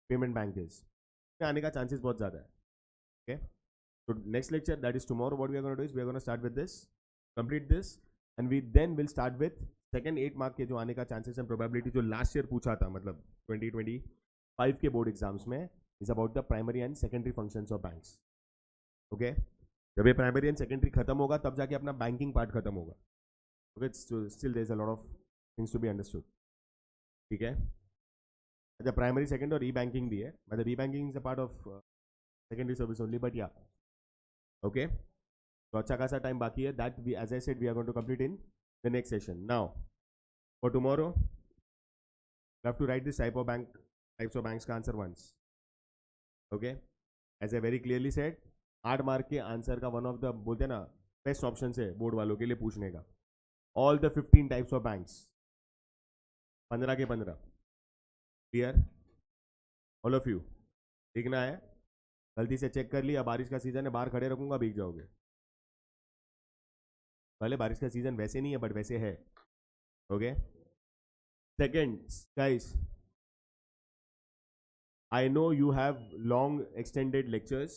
payment bank is. आने का चांसेस बहुत ज़्यादा है. ओके, तो next lecture that is tomorrow. What we are gonna do is we are gonna start with this, complete this, and we then will start with second 8 mark के जो आने का चांसेस एंड प्रोबेबिलिटी जो last year पूछा था, मतलब 2025 के board exams में, is about the primary and secondary functions of banks. Okay, जब ये प्राइमरी एंड सेकेंडरी खत्म होगा तब जाके अपना बैंकिंग पार्ट खत्म होगा. Okay, still there is a lot of things to be understood. ठीक है, अच्छा प्राइमरी सेकेंड और ई बैंकिंग भी है. मतलब e banking is a part of secondary service only, but yeah okay. तो अच्छा खासा टाइम बाकी है. That we, as I said, we are going to complete in the next session. Now for tomorrow you have to write this types of banks का answer once. okay, as I very clearly said, 8 mark के answer का one of the बोलते हैं ना best option है board वालों के लिए पूछने का. All the 15 types of banks, 15 के 15. Clear all of you? लिखना है, गलती से चेक कर लिया, बारिश का सीजन है, बाहर खड़े रखूंगा, भीग जाओगे. भले बारिश का सीजन वैसे नहीं है बट वैसे है. Okay, second guys, I know you have long extended lectures.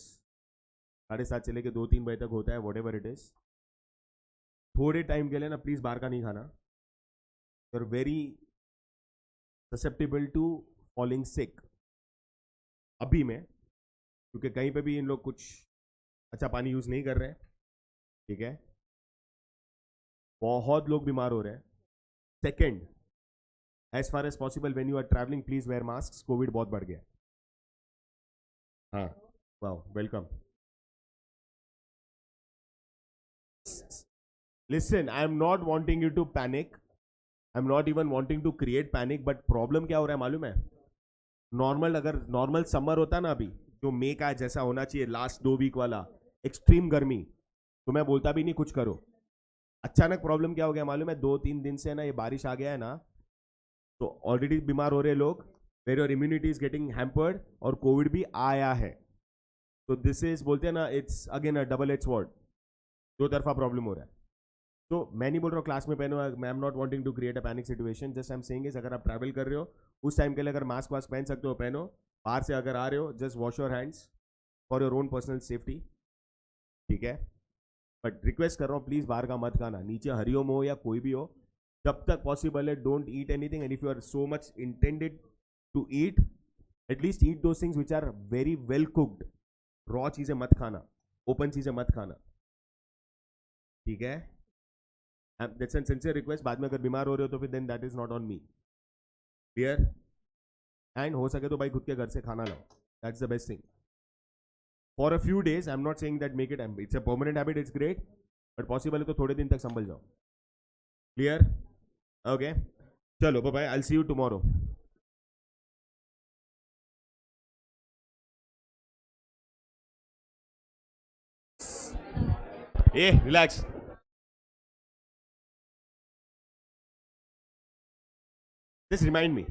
7:30 से लेके 2-3 बजे तक होता है, whatever it is. थोड़े टाइम के लिए ना प्लीज बाहर का नहीं खाना. You're very susceptible to falling sick अभी में, क्योंकि कहीं पे भी इन लोग कुछ अच्छा पानी यूज नहीं कर रहे हैं. ठीक है, बहुत लोग बीमार हो रहे हैं. Second, as far as possible when you are travelling please wear mask. Covid बहुत बढ़ गया. हाँ, wow, welcome. Listen, I am not wanting you to panic. I am not even wanting to create panic. But problem क्या हो रहा है मालूम है? नॉर्मल, अगर नॉर्मल समर होता ना अभी, जो मई का जैसा होना चाहिए, लास्ट 2 वीक वाला एक्सट्रीम गर्मी, तो मैं बोलता भी नहीं कुछ करो. अचानक प्रॉब्लम क्या हो गया मालूम है? 2-3 दिन से ना ये बारिश आ गया है ना, तो ऑलरेडी बीमार हो रहे लोग. Where your immunity is getting hampered और कोविड भी आया है. तो दिस इज बोलते हैं ना, it's again a double edge sword. 2 तरफा प्रॉब्लम हो रहा है. तो मैं नहीं बोल रहा हूँ क्लास में पहनो. I am not wanting to create a panic situation. Just I am saying is, अगर आप ट्रैवल कर रहे हो उस टाइम के लिए अगर मास्क वास्क पहन सकते हो पहनो. बाहर से अगर आ रहे हो just wash your hands for your own personal safety. ठीक है, बट रिक्वेस्ट कर रहा हूँ प्लीज बाहर का मत खाना. नीचे हरिओम हो या कोई भी हो, जब तक पॉसिबल है don't eat anything. And if you are so much intended to eat, at least eat those things which are very well cooked. Raw चीजें मत खाना, ओपन चीजें मत खाना. ठीक है, दैट्स एन सिंसियर रिक्वेस्ट. बाद में अगर बीमार हो रहे हो तो फिर then that is not on me. Clear? And हो सके तो भाई खुद के घर से खाना लाओ. That's the best thing. For a few days, I am not saying that make it, it's a permanent habit, it's great, but possible है तो थोड़े दिन तक संभल जाओ. क्लियर? ओके, चलो bye bye. I will see you tomorrow. Hey, relax. Just remind me.